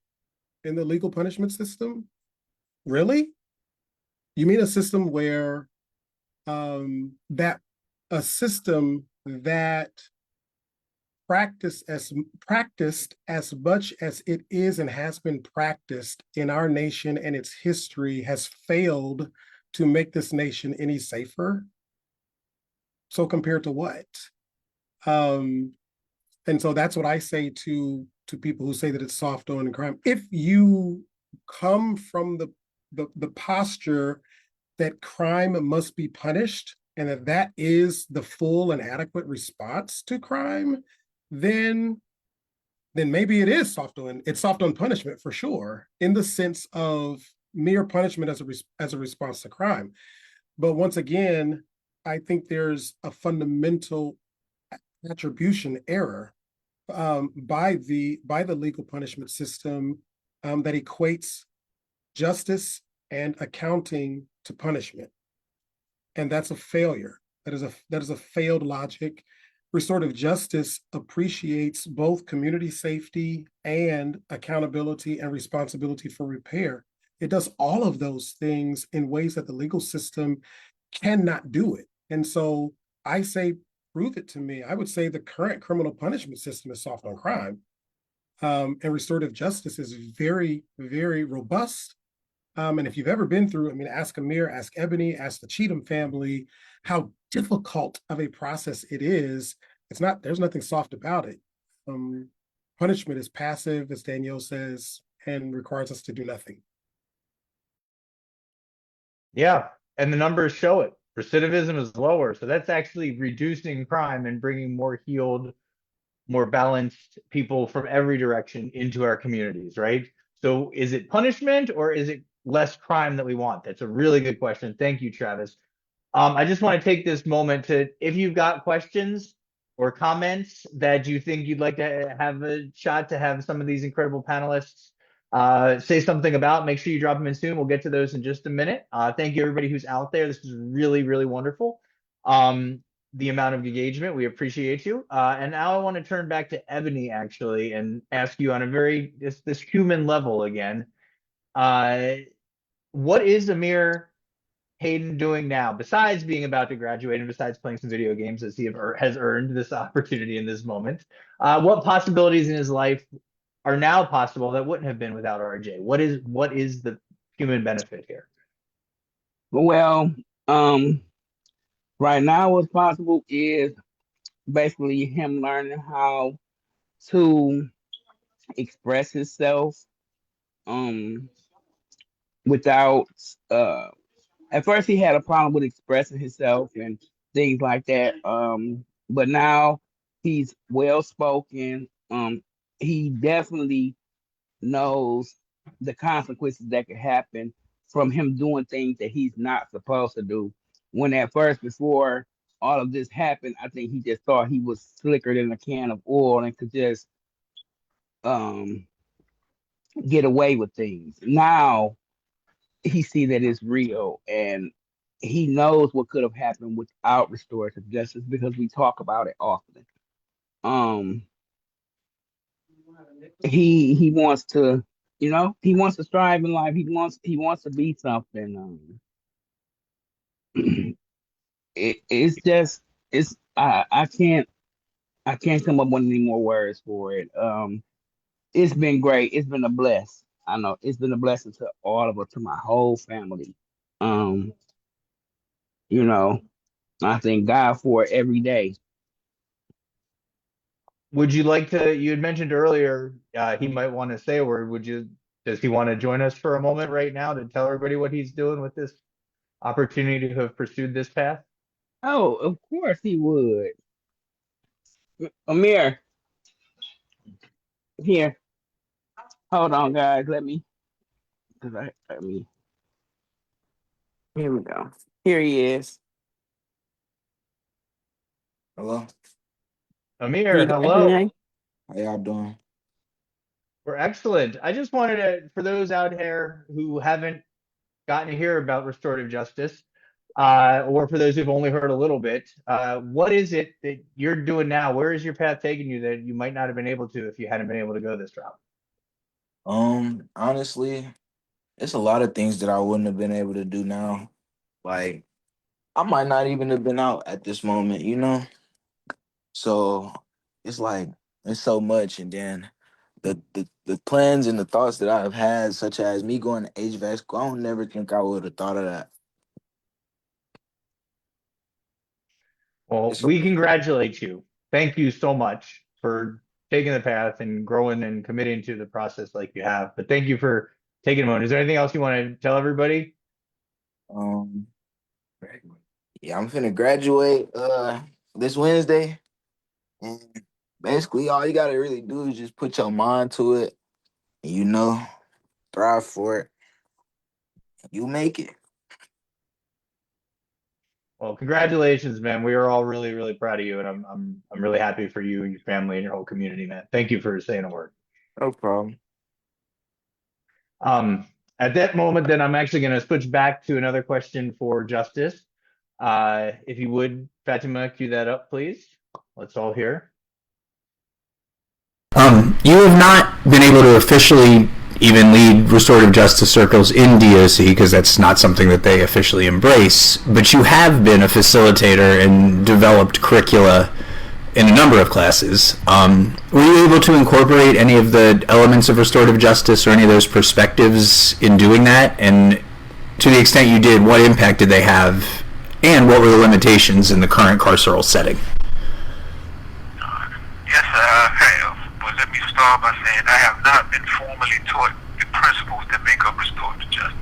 G: in the legal punishment system? Really? You mean a system where that a system that practiced as much as it is and has been practiced in our nation and its history has failed to make this nation any safer? So compared to what? And so that's what I say to people who say that it's soft on crime. If you come from the posture that crime must be punished, and that is the full and adequate response to crime, then maybe it is soft on punishment, for sure, in the sense of mere punishment as a response to crime. But once again, I think there's a fundamental attribution error by the legal punishment system that equates justice and accounting to punishment, and that's a failure. That is a failed logic. Restorative justice appreciates both community safety and accountability and responsibility for repair. It does all of those things in ways that the legal system cannot do it. And so I say, prove it to me. I would say the current criminal punishment system is soft on crime. And restorative justice is very, very robust. And if you've ever been through, ask Amir, ask Ebony, ask the Cheatham family, how difficult of a process it is. There's nothing soft about it. Punishment is passive, as Danielle says, and requires us to do nothing.
A: Yeah, and the numbers show it. Recidivism is lower, so that's actually reducing crime and bringing more healed, more balanced people from every direction into our communities, right? So is it punishment, or is it less crime that we want? That's a really good question. Thank you, Travis. I just want to take this moment to, if you've got questions or comments that you think you'd like to have a shot to have some of these incredible panelists say something about, make sure you drop them in soon. We'll get to those in just a minute. Thank you, everybody who's out there. This is really, really wonderful. The amount of engagement, we appreciate you. And now I want to turn back to Ebony, actually, and ask you on a very, this human level again. What is Amir Hayden doing now, besides being about to graduate and besides playing some video games, as he has earned this opportunity in this moment? What possibilities in his life are now possible that wouldn't have been without RJ? What is the human benefit here?
M: Well, right now what's possible is basically him learning how to express himself without at first he had a problem with expressing himself and things like that. But now He's well spoken. He definitely knows the consequences that could happen from him doing things that he's not supposed to do. When at first, before all of this happened, I think he just thought he was slicker than a can of oil and could just um get away with things. Now he see that it's real, and he knows what could have happened without restorative justice because we talk about it often. Um, he wants to, he wants to strive in life. He wants to be something. It's just it's I can't come up with any more words for it. It's been great. It's been a bless. I know it's been a blessing to all of us, to my whole family. Um, you know, I thank God for it every day.
A: Would you like to? You had mentioned earlier he might want to say a word. Does he want to join us for a moment right now to tell everybody what he's doing with this opportunity to have pursued this path?
M: Oh, of course he would. Amir, here. Hold on, guys. Cause let me. Here we go. Here he is.
F: Hello.
A: Amir, hello.
F: How y'all doing?
A: We're excellent. I just wanted to, for those out here who haven't gotten to hear about restorative justice, or for those who've only heard a little bit, what is it that you're doing now? Where is your path taking you that you might not have been able to if you hadn't been able to go this route?
F: Honestly, it's a lot of things that I wouldn't have been able to do now. Like, I might not even have been out at this moment, you know? So it's like it's so much. And then the plans and the thoughts that I've had, such as me going to HVAC school, I don't never think I would have thought of that.
A: Well,
F: It's
A: we congratulate you. Thank you so much for taking the path and growing and committing to the process like you have. But thank you for taking a moment. Is there anything else you want to tell everybody?
F: um yeah, I'm finna graduate this Wednesday. And basically all you gotta really do is just put your mind to it and thrive for it. You make it.
A: Well, congratulations, man. We are all really, really proud of you, and I'm really happy for you and your family and your whole community, man. Thank you for saying a word.
F: No problem.
A: At that moment, then I'm actually going to switch back to another question for Justice. If you would, Fatima, cue that up, please. Let's all hear.
O: You have not been able to officially even lead restorative justice circles in DOC because that's not something that they officially embrace, but you have been a facilitator and developed curricula in a number of classes. Were you able to incorporate any of the elements of restorative justice or any of those perspectives in doing that? And to the extent you did, what impact did they have? And what were the limitations in the current carceral setting?
N: Yes, I have. But let me start by saying I have not been formally taught the principles that make up restorative justice.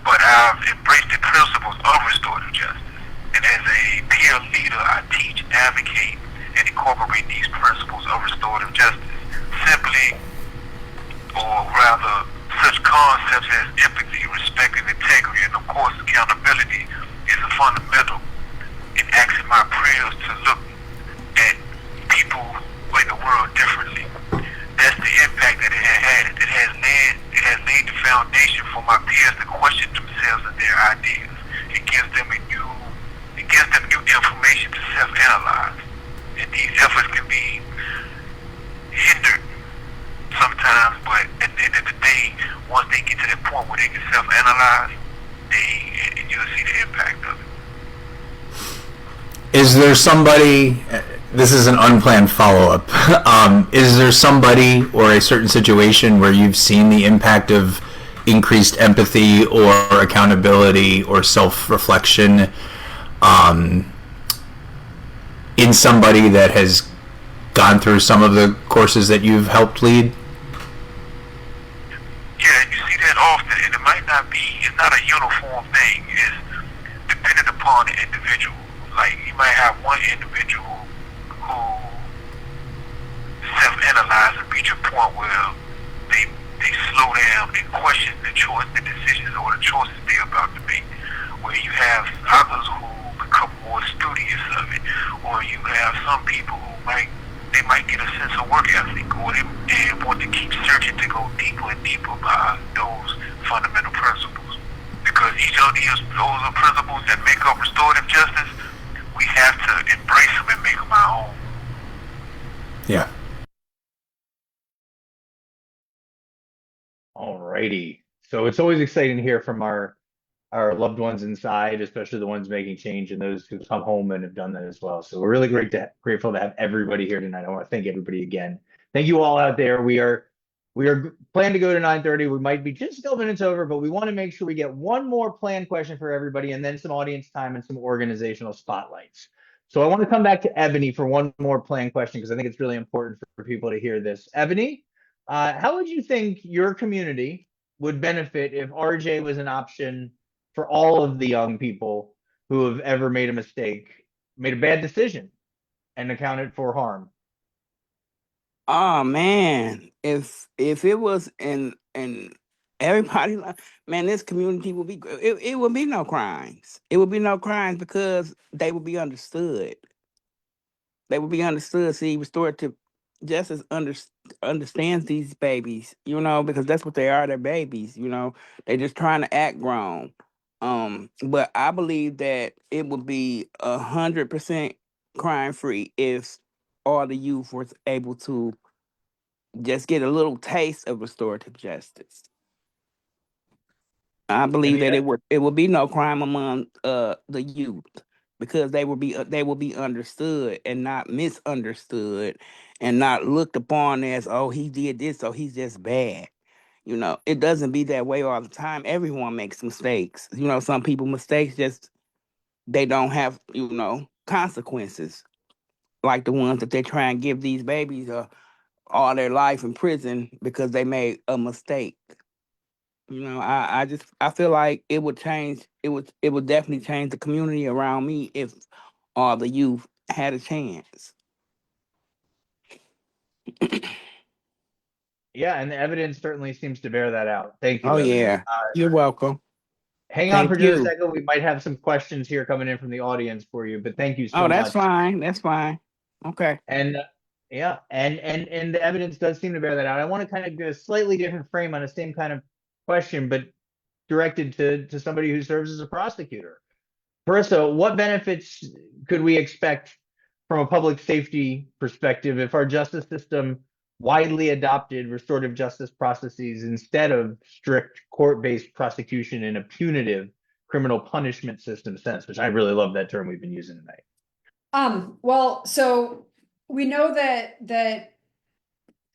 N: But I've embraced the principles of restorative justice. And as a peer leader, I teach, advocate, and incorporate these principles of restorative justice. Simply, or rather, such concepts as empathy, respect, and integrity, and of course accountability, is a fundamental in asking my prayers to look at people in the world differently. That's the impact that it has had. It has laid the foundation for my peers to question themselves and their ideas. It gives them new information to self-analyze. And these efforts can be hindered sometimes, but at the end of the day, once they get to that point where they can self-analyze, you'll see the impact of it.
O: Is there somebody, this is an unplanned follow-up, is there somebody or a certain situation where you've seen the impact of increased empathy or accountability or self-reflection in somebody that has gone through some of the courses that you've helped lead?
N: Yeah, you see that often, and it's not a uniform thing. It's dependent upon the individual. Like, you might have one individual who self-analyze and reach a point where they slow down and question the choice, the decisions, or the choices they're about to make. Where you have others who become more studious of it, or you have some people who might get a sense of work ethic, and want to keep searching to go deeper and deeper by those fundamental principles. Because each of those are principles that make up restorative justice. We have to embrace them and make them our own.
O: Yeah.
A: Alrighty. So it's always exciting to hear from our loved ones inside, especially the ones making change and those who come home and have done that as well. So we're really grateful to have everybody here tonight. I want to thank everybody again. Thank you all out there. We are planning to go to 9:30. We might be just a couple minutes over, but we want to make sure we get one more planned question for everybody and then some audience time and some organizational spotlights. So I want to come back to Ebony for one more planned question because I think it's really important for people to hear this. Ebony, how would you think your community would benefit if RJ was an option for all of the young people who have ever made a mistake, made a bad decision, and accounted for harm?
M: Oh man, if it was in everybody man, this community would be it would be no crimes. It would be no crimes because they would be understood. They would be understood. See, restorative justice understands these babies, because that's what they are. They're babies, They're just trying to act grown. But I believe that it would be 100% crime free if all the youth was able to just get a little taste of restorative justice. I believe that it would be no crime among the youth because they will be understood and not misunderstood and not looked upon as, oh, he did this, so he's just bad. It doesn't be that way all the time. Everyone makes mistakes. Some people mistakes just they don't have consequences like the ones that they try and give these babies all their life in prison because they made a mistake. I feel like it would change. It would definitely change the community around me if all the youth had a chance.
A: Yeah, and the evidence certainly seems to bear that out. Thank
M: Oh
A: you, Ebony.
M: yeah, you're welcome.
A: Hang on
M: Thank
A: for just a
M: you.
A: second. We might have some questions here coming in from the audience for you, but thank you
M: Oh,
A: so
M: that's
A: much.
M: fine. That's fine. Okay.
A: And yeah, and the evidence does seem to bear that out. I want to kind of get a slightly different frame on the same kind of question, but directed to somebody who serves as a prosecutor. Marissa, what benefits could we expect from a public safety perspective if our justice system widely adopted restorative justice processes instead of strict court-based prosecution in a punitive criminal punishment system sense, which I really love that term we've been using tonight.
L: Well, so we know that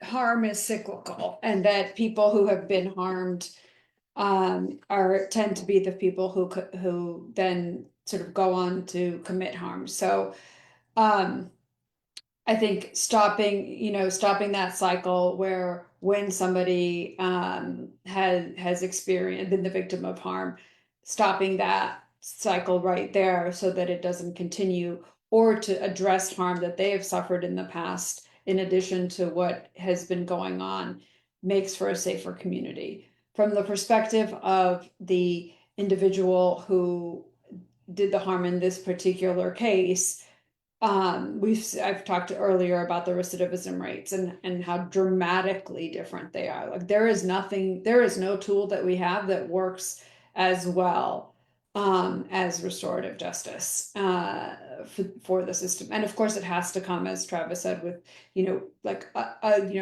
L: harm is cyclical and that people who have been harmed tend to be the people who then sort of go on to commit harm. So I think stopping that cycle where when somebody has experienced been the victim of harm, stopping that cycle right there so that it doesn't continue, or to address harm that they have suffered in the past, in addition to what has been going on, makes for a safer community. From the perspective of the individual who did the harm in this particular case, I've talked earlier about the recidivism rates and how dramatically different they are. Like there is no tool that we have that works as well as restorative justice for the system. And of course it has to come, as Travis said, with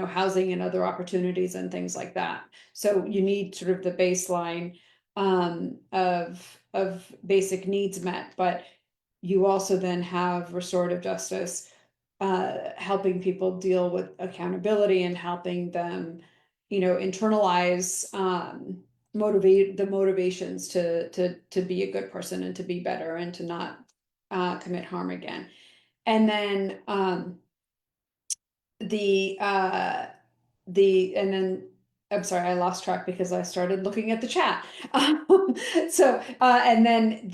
L: housing and other opportunities and things like that. So you need sort of the baseline of basic needs met, but you also then have restorative justice helping people deal with accountability and helping them, internalize the motivations to be a good person and to be better and to not commit harm again. And then and then I'm sorry, I lost track because I started looking at the chat. And then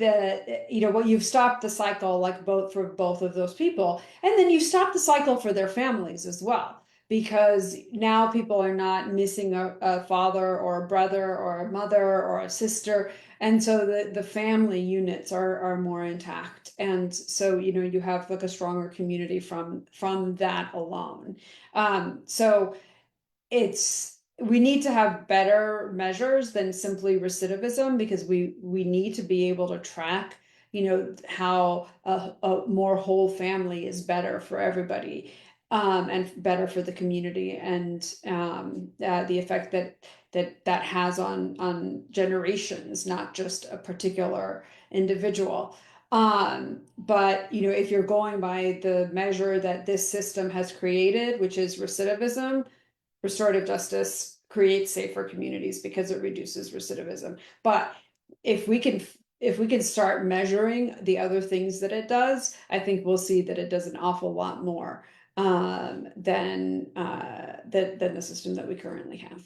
L: you've stopped the cycle, like for both of those people, and then you stop the cycle for their families as well. because now people are not missing a father or a brother or a mother or a sister. And so the family units are more intact. And so, you have like a stronger community from that alone. So we need to have better measures than simply recidivism, because we need to be able to track, how a more whole family is better for everybody, and better for the community, and the effect that has on generations, not just a particular individual. But if you're going by the measure that this system has created, which is recidivism, restorative justice creates safer communities because it reduces recidivism. But if we can start measuring the other things that it does, I think we'll see that it does an awful lot more than the system that we currently have.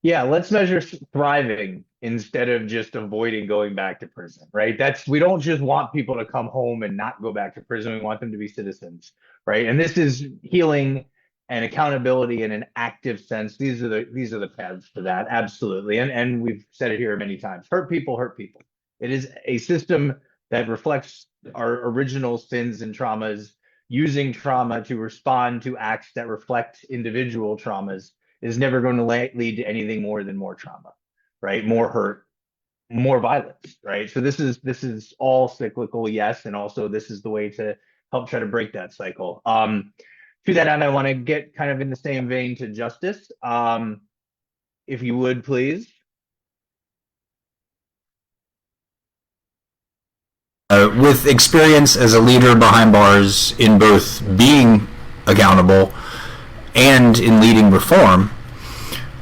A: Yeah, let's measure thriving instead of just avoiding going back to prison, right? We don't just want people to come home and not go back to prison. We want them to be citizens, right? And this is healing and accountability in an active sense. These are the paths to that, absolutely. And we've said it here many times. Hurt people hurt people. It is a system that reflects our original sins and traumas, using trauma to respond to acts that reflect individual traumas is never going to lead to anything more than more trauma, right? More hurt, more violence, right? So this is all cyclical, yes, and also this is the way to help try to break that cycle. To that end, I want to get kind of in the same vein to Justice, if you would please.
O: With experience as a leader behind bars in both being accountable and in leading reform,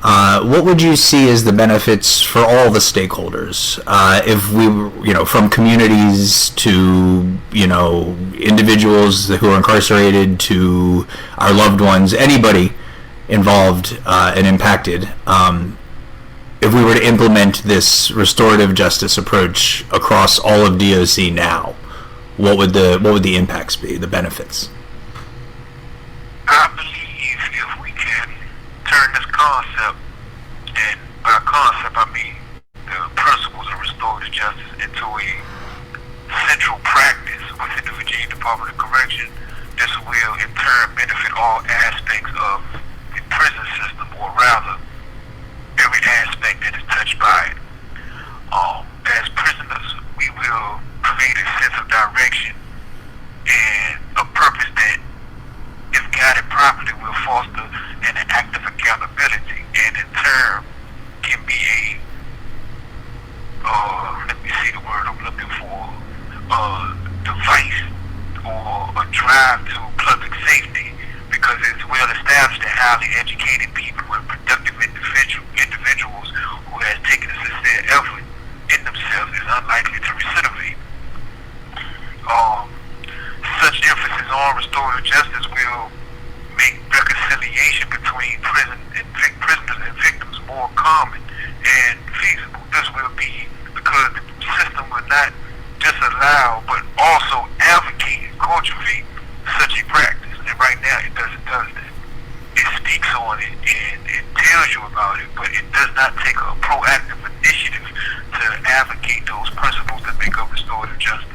O: what would you see as the benefits for all the stakeholders? If we, from communities to, individuals who are incarcerated to our loved ones, anybody involved and impacted, if we were to implement this restorative justice approach across all of DOC now, what would the impacts be, the benefits?
N: I believe if we can turn this concept, and by concept I mean the principles of restorative justice, into a central practice within the Virginia Department of Correction, this will in turn benefit all aspects of the prison system, or rather, every aspect that is touched by it. As prisoners, we will create a sense of direction and a purpose that, if guided properly, will foster an act of accountability, and in turn can be let me see the word I'm looking for, a device or a drive to public safety, because it's well established that highly educated people and productive individuals who has taken a sincere effort in themselves is unlikely to recidivate. Such emphasis on restorative justice will make reconciliation between prisoners and victims more common and feasible. This will be because the system will not just allow but also advocate and cultivate such a practice. And right now it does that. It speaks on it and it tells you about it, but it does not take a proactive initiative to advocate those principles that make up restorative justice.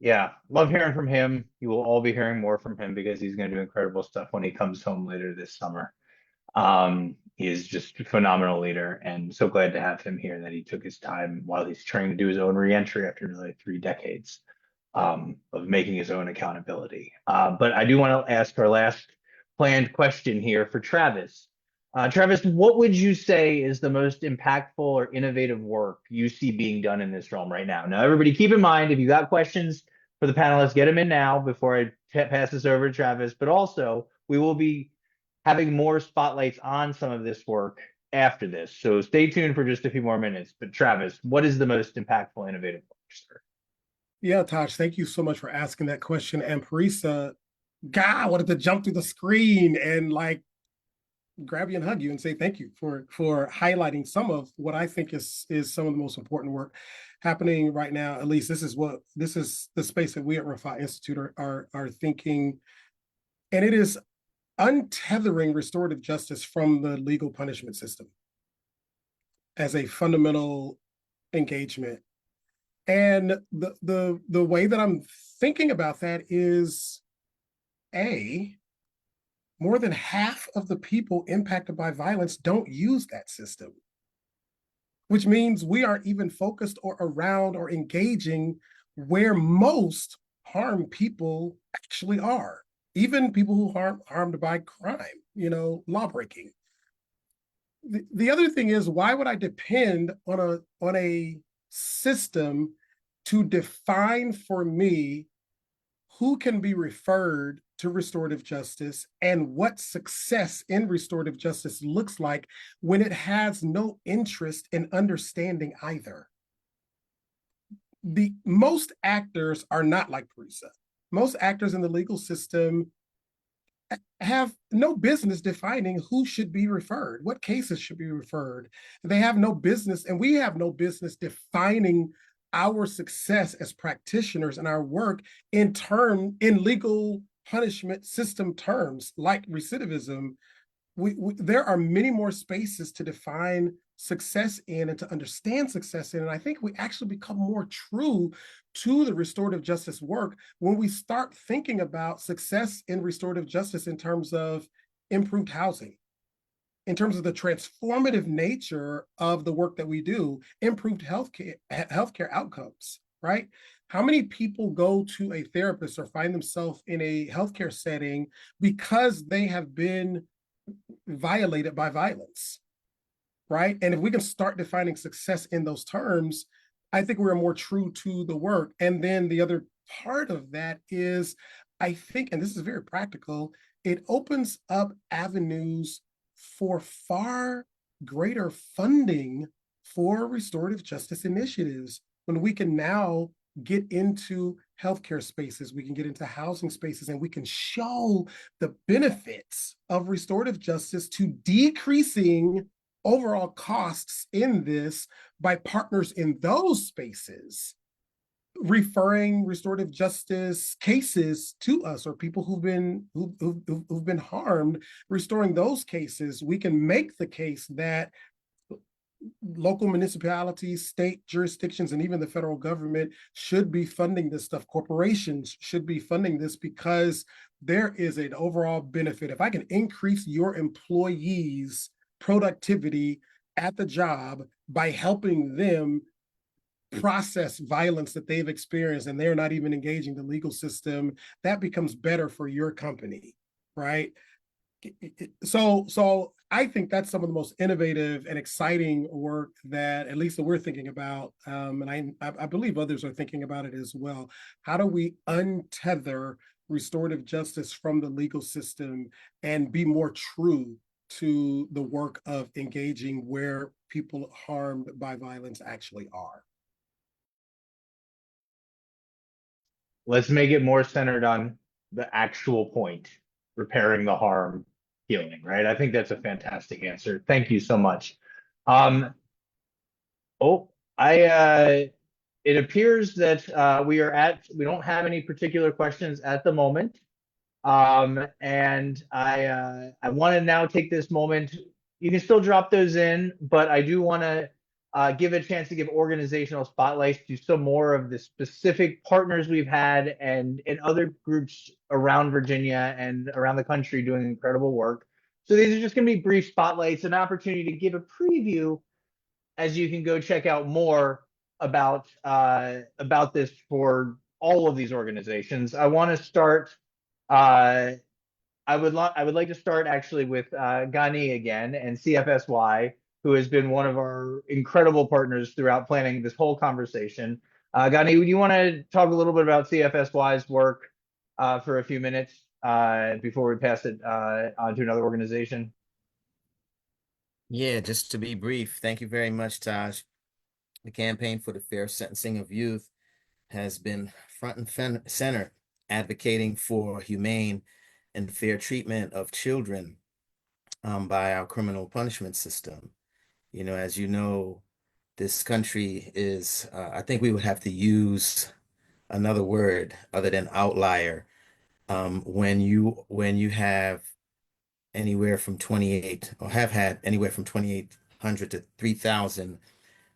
A: Yeah, love hearing from him. You will all be hearing more from him because he's going to do incredible stuff when he comes home later this summer. He is just a phenomenal leader, and so glad to have him here, that he took his time while he's trying to do his own reentry after nearly 3 decades of making his own accountability. But I do want to ask our last planned question here for Travis. Travis, what would you say is the most impactful or innovative work you see being done in this realm right now? Now, everybody keep in mind, if you got questions for the panelists, get them in now before I pass this over to Travis. But also, we will be having more spotlights on some of this work after this. So stay tuned for just a few more minutes. But Travis, what is the most impactful, innovative work, sir?
G: Yeah, Taj, thank you so much for asking that question. And Parisa, God, I wanted to jump through the screen and grab you and hug you and say thank you for highlighting some of what I think is some of the most important work happening right now. At least this is the space that we at Refi Institute are thinking, and it is untethering restorative justice from the legal punishment system as a fundamental engagement. And the way that I'm thinking about that is, more than half of the people impacted by violence don't use that system, which means we aren't even focused or around or engaging where most harmed people actually are, even people who harmed by crime, law breaking. The other thing is, why would I depend on a system to define for me who can be referred to restorative justice and what success in restorative justice looks like when it has no interest in understanding either? Most actors are not like Parisa. Most actors in the legal system have no business defining who should be referred, what cases should be referred. They have no business, and we have no business defining our success as practitioners and our work in legal punishment system terms like recidivism. There are many more spaces to define success in and to understand success in. And I think we actually become more true to the restorative justice work when we start thinking about success in restorative justice in terms of improved housing, in terms of the transformative nature of the work that we do, improved healthcare outcomes, right? How many people go to a therapist or find themselves in a healthcare setting because they have been violated by violence, right? And if we can start defining success in those terms, I think we're more true to the work. And then the other part of that is, I think, and this is very practical, it opens up avenues for far greater funding for restorative justice initiatives when we can now get into healthcare spaces, we can get into housing spaces, and we can show the benefits of restorative justice to decreasing overall costs in this by partners in those spaces referring restorative justice cases to us, or people who've been harmed, restoring those cases. We can make the case that local municipalities, state jurisdictions, and even the federal government should be funding this stuff. Corporations should be funding this because there is an overall benefit. If I can increase your employees' productivity at the job by helping them process violence that they've experienced and they're not even engaging the legal system, that becomes better for your company, right? So I think that's some of the most innovative and exciting work that at least that we're thinking about, and I believe others are thinking about it as well. How do we untether restorative justice from the legal system and be more true to the work of engaging where people harmed by violence actually are?
A: Let's make it more centered on the actual point, repairing the harm, healing, right? I think that's a fantastic answer. Thank you so much. It appears that we don't have any particular questions at the moment. And I want to now take this moment. You can still drop those in, but I do want to give a chance to give organizational spotlights to some more of the specific partners we've had and other groups around Virginia and around the country doing incredible work. So these are just going to be brief spotlights, an opportunity to give a preview as you can go check out more about this for all of these organizations. I want to start. I would like to start actually with Gani again and CFSY, who has been one of our incredible partners throughout planning this whole conversation. Gani, do you want to talk a little bit about CFSY's work for a few minutes before we pass it on to another organization?
B: Yeah, just to be brief, thank you very much, Taj. The Campaign for the Fair Sentencing of Youth has been front and center advocating for humane and fair treatment of children
P: by our criminal punishment system. You know, as you know, this country is, I think we would have to use another word other than outlier, when you have anywhere from 28 or have had anywhere from 2,800 to 3,000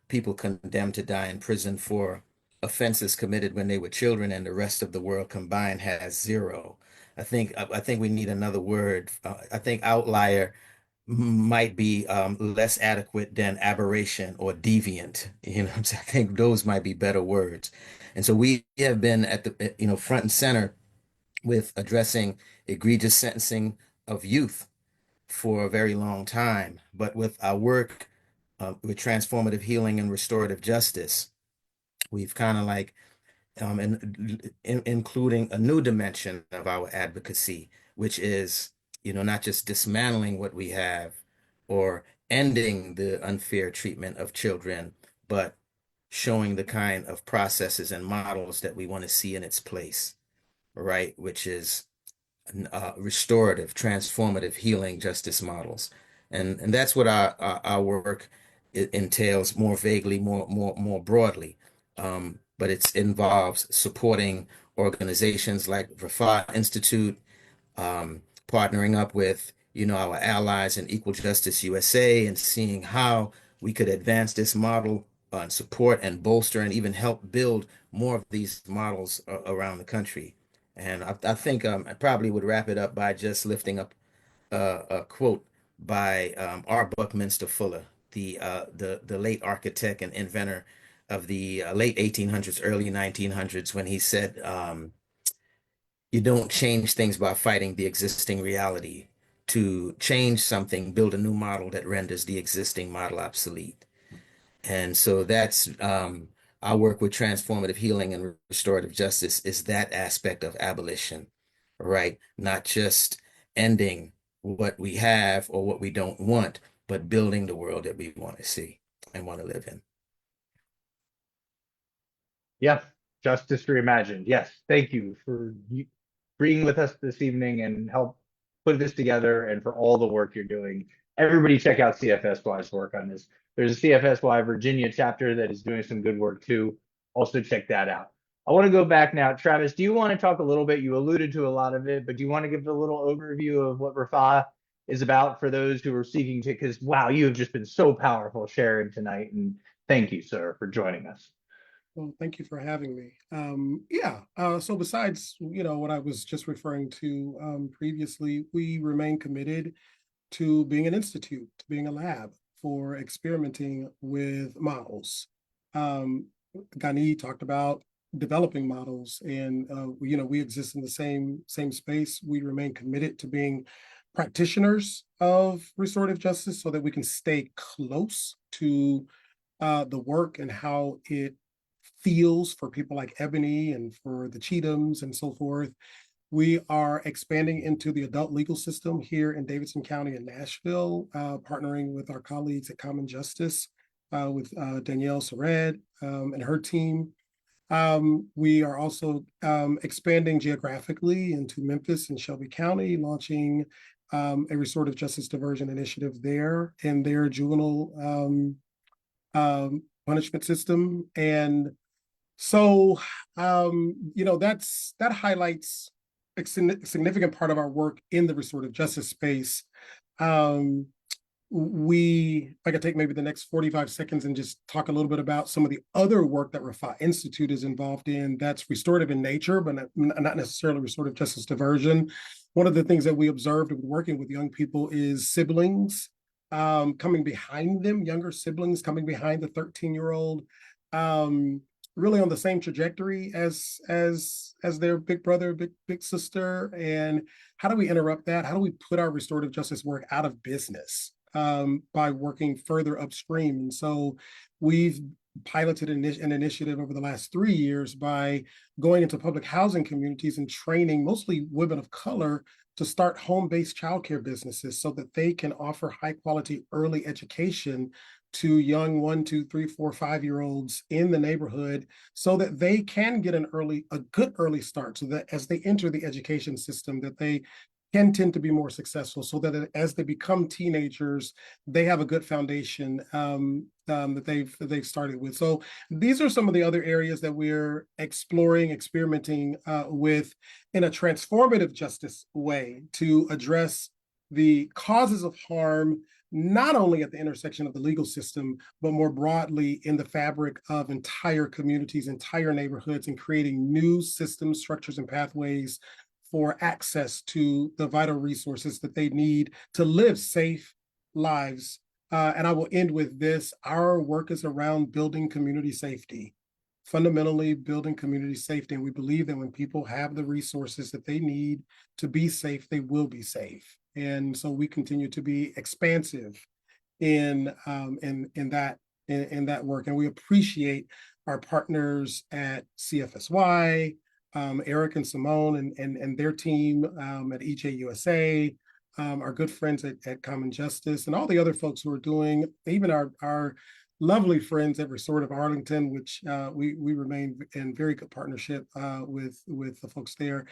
P: people condemned to die in prison for offenses committed when they were children, and the rest of the world combined has zero. I think we need another word. I think outlier might be less adequate than aberration or deviant. You know, I think those might be better words. And so we have been at the front and center with addressing egregious sentencing of youth for a very long time. But with our work with transformative healing and restorative justice, we've kind of like including a new dimension of our advocacy, which is, not just dismantling what we have or ending the unfair treatment of children, but showing the kind of processes and models that we want to see in its place, right? Which is restorative, transformative, healing justice models, and that's what our work entails more vaguely, more broadly. But it involves supporting organizations like Rafa Institute, partnering up with our allies in Equal Justice USA, and seeing how we could advance this model and support and bolster and even help build more of these models around the country. And I think I probably would wrap it up by just lifting up a quote by R. Buckminster Fuller, the late architect and inventor of the late 1800s, early 1900s, when he said, "You don't change things by fighting the existing reality. To change something, build a new model that renders the existing model obsolete." And so that's our work with transformative healing and restorative justice is that aspect of abolition, right? Not just ending what we have or what we don't want, but building the world that we want to see and want to live in.
A: Yes, Justice Reimagined. Yes, thank you for being with us this evening and help put this together and for all the work you're doing. Everybody check out CFSY's work on this. There's a CFSY Virginia chapter that is doing some good work too. Also check that out. I want to go back now. Travis, do you want to talk a little bit? You alluded to a lot of it, but do you want to give a little overview of what Rafa is about for those who are seeking to, because wow, you have just been so powerful sharing tonight. And thank you, sir, for joining us.
G: Well, thank you for having me. So besides, what I was just referring to previously, we remain committed to being an institute, to being a lab for experimenting with models. Gani talked about developing models, and we exist in the same space. We remain committed to being practitioners of restorative justice so that we can stay close to the work and how it feels for people like Ebony and for the Cheathams and so forth. We are expanding into the adult legal system here in Davidson County and Nashville, partnering with our colleagues at Common Justice, with Danielle Sered and her team. We are also expanding geographically into Memphis and Shelby County, launching a restorative justice diversion initiative there in their juvenile punishment system. And so, that highlights a significant part of our work in the restorative justice space. I could take maybe the next 45 seconds and just talk a little bit about some of the other work that Rafa Institute is involved in that's restorative in nature, but not necessarily restorative justice diversion. One of the things that we observed with working with young people is siblings coming behind them, younger siblings coming behind the 13-year-old, really on the same trajectory as their big brother, big sister. And how do we interrupt that? How do we put our restorative justice work out of business by working further upstream? And so we've piloted an initiative over the last 3 years by going into public housing communities and training mostly women of color to start home-based childcare businesses so that they can offer high-quality early education to young 1, 2, 3, 4, 5-year-olds in the neighborhood so that they can get a good early start, so that as they enter the education system, that they can tend to be more successful, so that as they become teenagers, they have a good foundation that they've started with. So these are some of the other areas that we're exploring, experimenting with in a transformative justice way to address the causes of harm, not only at the intersection of the legal system, but more broadly in the fabric of entire communities, entire neighborhoods, and creating new systems, structures, and pathways for access to the vital resources that they need to live safe lives. And I will end with this. Our work is around building community safety, fundamentally building community safety. And we believe that when people have the resources that they need to be safe, they will be safe. And so we continue to be expansive in that work. And we appreciate our partners at CFSY, Eric and Simone and their team at EJUSA, our good friends at Common Justice, and all the other folks who are doing, even our lovely friends at Restorative Arlington, which we remain in very good partnership with the folks there.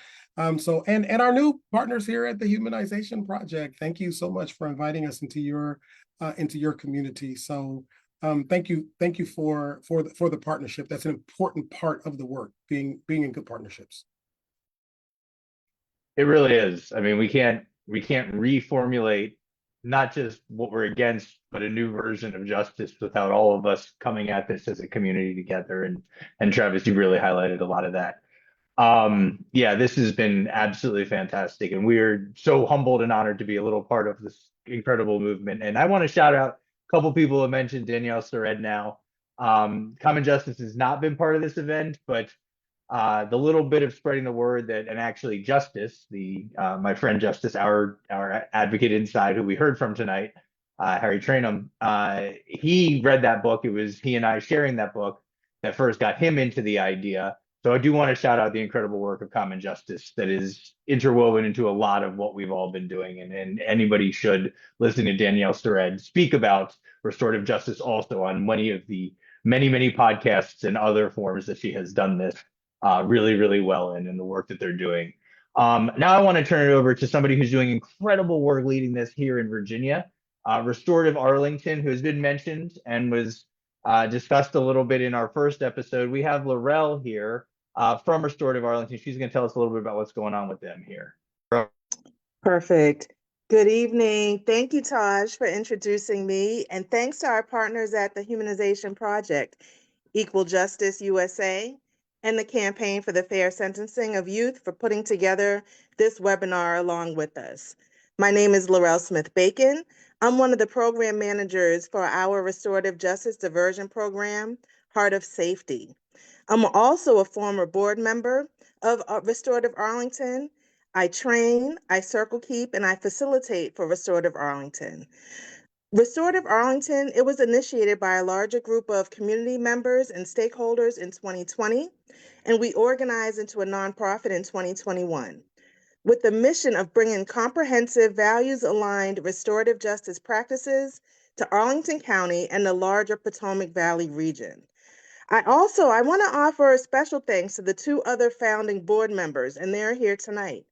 G: So and our new partners here at the Humanization Project. Thank you so much for inviting us into your community. So thank you for the partnership. That's an important part of the work, being in good partnerships.
A: It really is. I mean, we can't reformulate not just what we're against, but a new version of justice without all of us coming at this as a community together. And Travis, you really highlighted a lot of that. Yeah, this has been absolutely fantastic, and we're so humbled and honored to be a little part of this incredible movement. And I want to shout out a couple people who mentioned Danielle Sered now. Common Justice has not been part of this event, but the little bit of spreading the word that, and actually Justice, my friend Justice, our advocate inside, who we heard from tonight, Harry Trainum, he read that book. It was he and I sharing that book that first got him into the idea. So I do want to shout out the incredible work of Common Justice that is interwoven into a lot of what we've all been doing. And anybody should listen to Danielle Sered speak about restorative justice also on many of the many podcasts and other forms that she has done this really, really well in the work that they're doing. Now I want to turn it over to somebody who's doing incredible work leading this here in Virginia, Restorative Arlington, who has been mentioned and was discussed a little bit in our first episode. We have Laurel here from Restorative Arlington. She's going to tell us a little bit about what's going on with them here.
Q: Perfect. Good evening. Thank you, Taj, for introducing me. And thanks to our partners at the Humanization Project, Equal Justice USA, and the Campaign for the Fair Sentencing of Youth for putting together this webinar along with us. My name is Laurel Smith-Bacon. I'm one of the program managers for our Restorative Justice Diversion Program, Heart of Safety. I'm also a former board member of Restorative Arlington. I train, I circle keep, and I facilitate for Restorative Arlington. Restorative Arlington, it was initiated by a larger group of community members and stakeholders in 2020, and we organized into a nonprofit in 2021 with the mission of bringing comprehensive, values-aligned restorative justice practices to Arlington County and the larger Potomac Valley region. I want to offer a special thanks to the two other founding board members, and they're here tonight.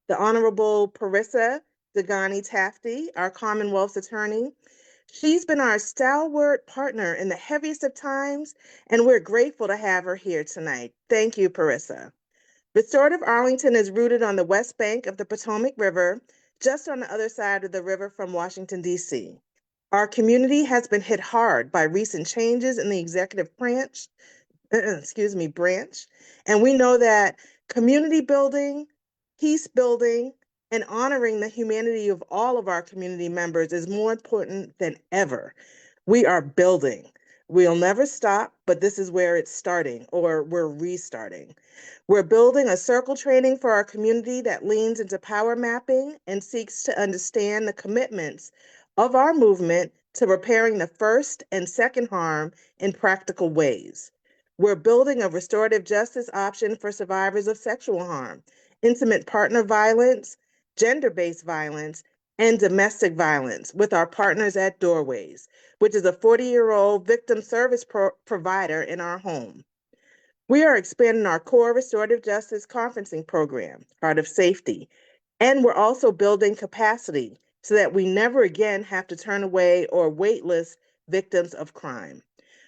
Q: The Honorable Parissa Dagani Tafti, our Commonwealth's attorney. She's been our stalwart partner in the heaviest of times, and we're grateful to have her here tonight. Thank you, Parissa. Restorative Arlington is rooted on the west bank of the Potomac River, just on the other side of the river from Washington, D.C. Our community has been hit hard by recent changes in the executive branch, and we know that community building, peace building, and honoring the humanity of all of our community members is more important than ever. We are building. We'll never stop, but this is where it's starting, or we're restarting. We're building a circle training for our community that leans into power mapping and seeks to understand the commitments of our movement to repairing the first and second harm in practical ways. We're building a restorative justice option for survivors of sexual harm, intimate partner violence, gender-based violence, and domestic violence with our partners at Doorways, which is a 40-year-old victim service provider in our home. We are expanding our core restorative justice conferencing program, Heart of Safety, And we're also building capacity so that we never again have to turn away or waitlist victims of crime.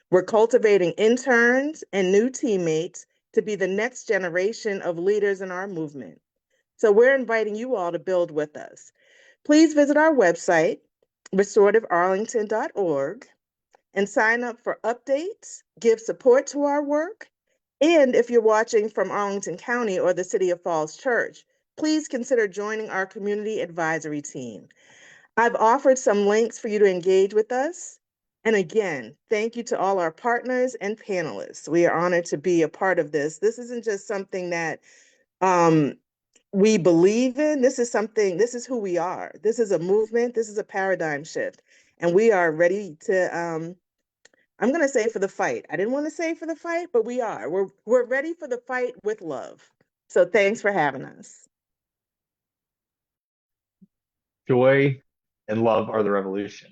Q: We're cultivating interns and new teammates to be the next generation of leaders in our movement. So we're inviting you all to build with us. Please visit our website, restorativearlington.org, and sign up for updates, give support to our work, and if you're watching from Arlington County or the City of Falls Church, please consider joining our community advisory team. I've offered some links for you to engage with us. And again, thank you to all our partners and panelists. We are honored to be a part of this. This isn't just something that we believe in. This is who we are. This is a movement. This is a paradigm shift. And we are ready to, I'm going to say for the fight. I didn't want to say for the fight, but we are. We're ready for the fight with love. So thanks for having us.
A: Joy and love are the revolution.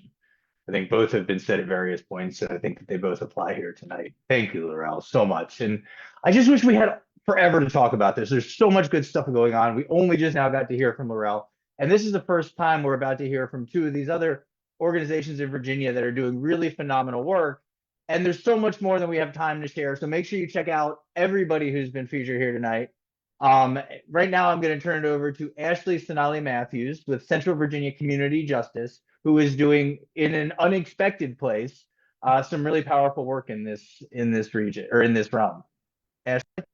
A: I think both have been said at various points, and I think that they both apply here tonight. Thank you, Laurel, so much. And I just wish we had forever to talk about this. There's so much good stuff going on. We only just now got to hear from Laurel, and this is the first time we're about to hear from two of these other organizations in Virginia that are doing really phenomenal work. And there's so much more than we have time to share. So make sure you check out everybody who's been featured here tonight. Right now, I'm going to turn it over to Ashley Sonali Matthews with Central Virginia Community Justice, who is doing in an unexpected place some really powerful work in this region or in this realm. Ashley?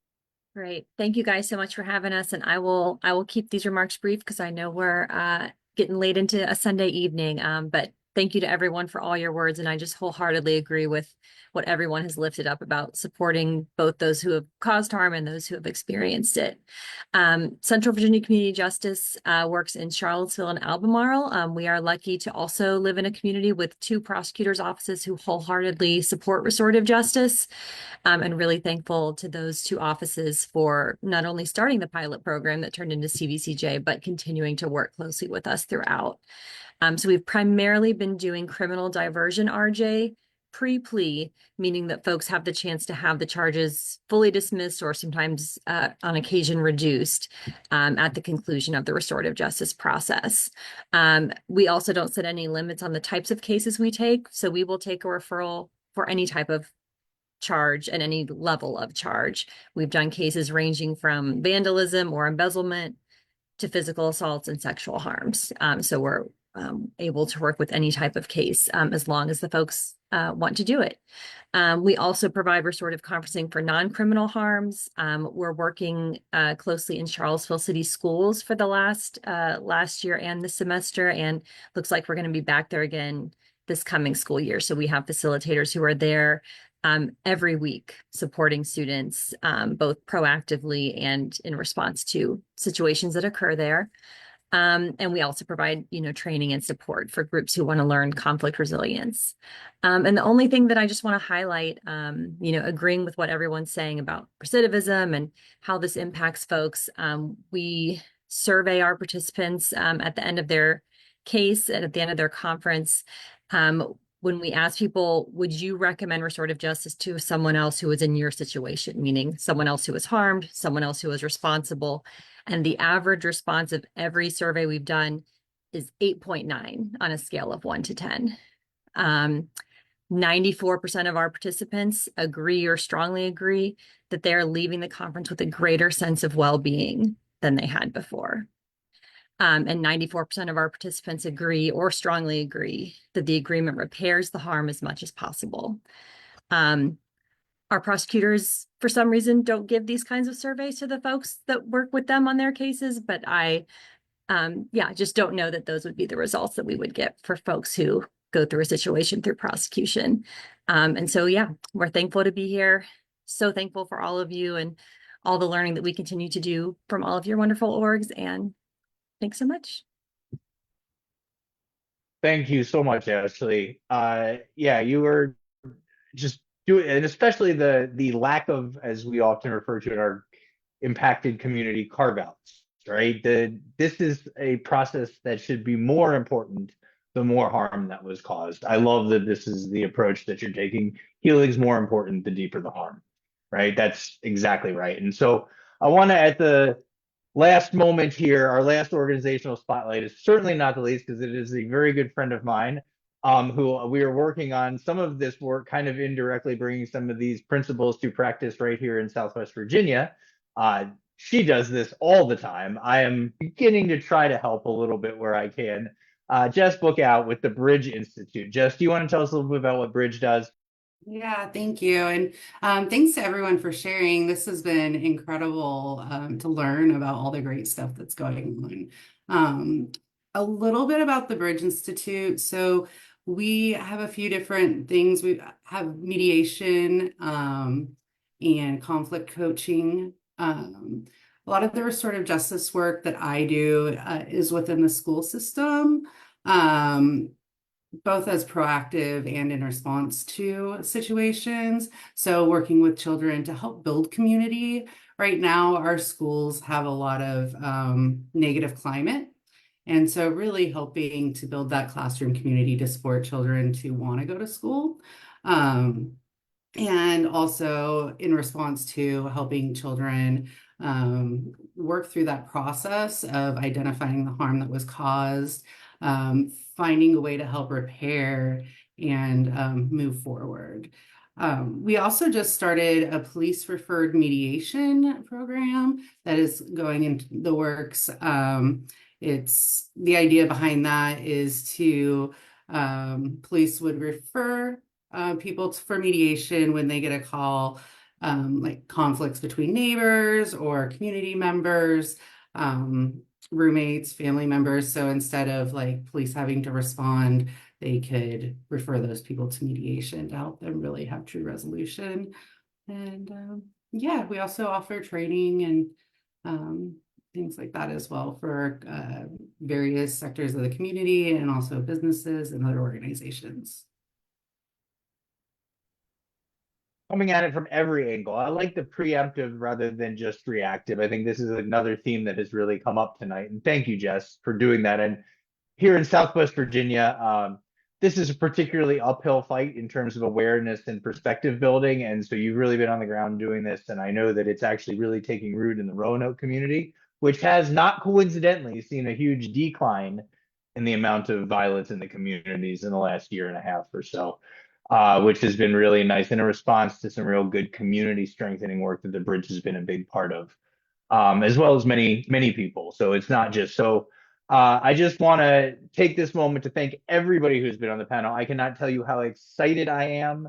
R: Great. Thank you guys so much for having us. And I will keep these remarks brief because I know we're getting late into a Sunday evening. But thank you to everyone for all your words. And I just wholeheartedly agree with what everyone has lifted up about supporting both those who have caused harm and those who have experienced it. Central Virginia Community Justice works in Charlottesville and Albemarle. We are lucky to also live in a community with two prosecutors' offices who wholeheartedly support restorative justice. And really thankful to those two offices for not only starting the pilot program that turned into CVCJ, but continuing to work closely with us throughout. So we've primarily been doing criminal diversion RJ pre-plea, meaning that folks have the chance to have the charges fully dismissed or sometimes on occasion reduced at the conclusion of the restorative justice process. We also don't set any limits on the types of cases we take. So we will take a referral for any type of charge and any level of charge. We've done cases ranging from vandalism or embezzlement to physical assaults and sexual harms. So we're able to work with any type of case as long as the folks want to do it. We also provide restorative conferencing for non-criminal harms. We're working closely in Charlottesville City Schools for the last year and this semester, and looks like we're going to be back there again this coming school year. So we have facilitators who are there every week supporting students, both proactively and in response to situations that occur there. And we also provide, training and support for groups who want to learn conflict resilience. And the only thing that I just want to highlight, agreeing with what everyone's saying about recidivism and how this impacts folks, we survey our participants at the end of their case and at the end of their conference. When we ask people, would you recommend restorative justice to someone else who was in your situation, meaning someone else who was harmed, someone else who was responsible? And the average response of every survey we've done is 8.9 on a scale of 1 to 10. 94% of our participants agree or strongly agree that they're leaving the conference with a greater sense of well-being than they had before. And 94% of our participants agree or strongly agree that the agreement repairs the harm as much as possible. Our prosecutors, for some reason, don't give these kinds of surveys to the folks that work with them on their cases, but I just don't know that those would be the results that we would get for folks who go through a situation through prosecution. And so, we're thankful to be here. So thankful for all of you and all the learning that we continue to do from all of your wonderful orgs. And thanks so much.
A: Thank you so much, Ashley. You were just doing, and especially the lack of, as we often refer to in our impacted community, carve-outs, right? This is a process that should be more important the more harm that was caused. I love that this is the approach that you're taking. Healing's more important the deeper the harm, right? That's exactly right. And so I want to, at the last moment here, our last organizational spotlight is certainly not the least, because it is a very good friend of mine, who we are working on some of this work, kind of indirectly bringing some of these principles to practice right here in Southwest Virginia. She does this all the time. I am beginning to try to help a little bit where I can. Jess Bookout with the Bridge Institute. Jess, do you want to tell us a little bit about what Bridge does?
S: Yeah, thank you. And thanks to everyone for sharing. This has been incredible to learn about all the great stuff that's going on. A little bit about the Bridge Institute. So we have a few different things. We have mediation and conflict coaching. A lot of the restorative justice work that I do is within the school system. Both as proactive and in response to situations. So working with children to help build community. Right now, our schools have a lot of negative climate. And so really helping to build that classroom community to support children to want to go to school. And also in response to helping children work through that process of identifying the harm that was caused, finding a way to help repair and move forward. We also just started a police referred mediation program that is going into the works. It's the idea behind that is to police would refer people for mediation when they get a call, like conflicts between neighbors or community members, roommates, family members. So instead of like police having to respond, they could refer those people to mediation to help them really have true resolution. And yeah, we also offer training and things like that as well for various sectors of the community and also businesses and other organizations.
A: Coming at it from every angle. I like the preemptive rather than just reactive. I think this is another theme that has really come up tonight. And thank you, Jess, for doing that. And here in Southwest Virginia, this is a particularly uphill fight in terms of awareness and perspective building. And so you've really been on the ground doing this. And I know that it's actually really taking root in the Roanoke community, which has not coincidentally seen a huge decline in the amount of violence in the communities in the last year and a half or so. Which has been really nice in a response to some real good community strengthening work that the Bridge has been a big part of, as well as many people. So it's not just so. I just want to take this moment to thank everybody who's been on the panel. I cannot tell you how excited I am,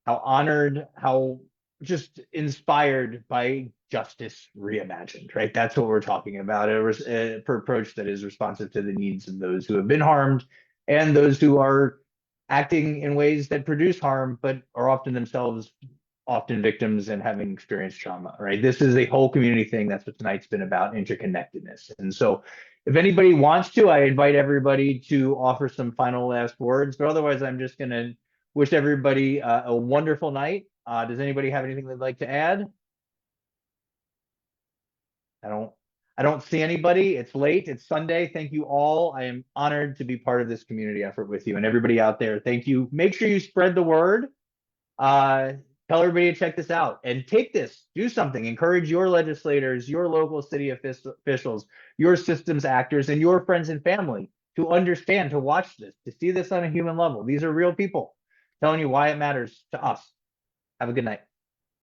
A: how honored, how just inspired by Justice Reimagined, right? That's what we're talking about, a approach that is responsive to the needs of those who have been harmed and those who are acting in ways that produce harm, but are often themselves victims and having experienced trauma, right? This is a whole community thing. That's what tonight's been about, interconnectedness. And so if anybody wants to, I invite everybody to offer some final last words, but otherwise I'm just gonna wish everybody a wonderful night. Does anybody have anything they'd like to add? I don't see anybody. It's late. It's Sunday. Thank you all. I am honored to be part of this community effort with you and everybody out there. Thank you. Make sure you spread the word. Tell everybody to check this out and take this, do something, encourage your legislators, your local city officials, your systems actors, and your friends and family to understand, to watch this, to see this on a human level. These are real people telling you why it matters to us. Have a good night.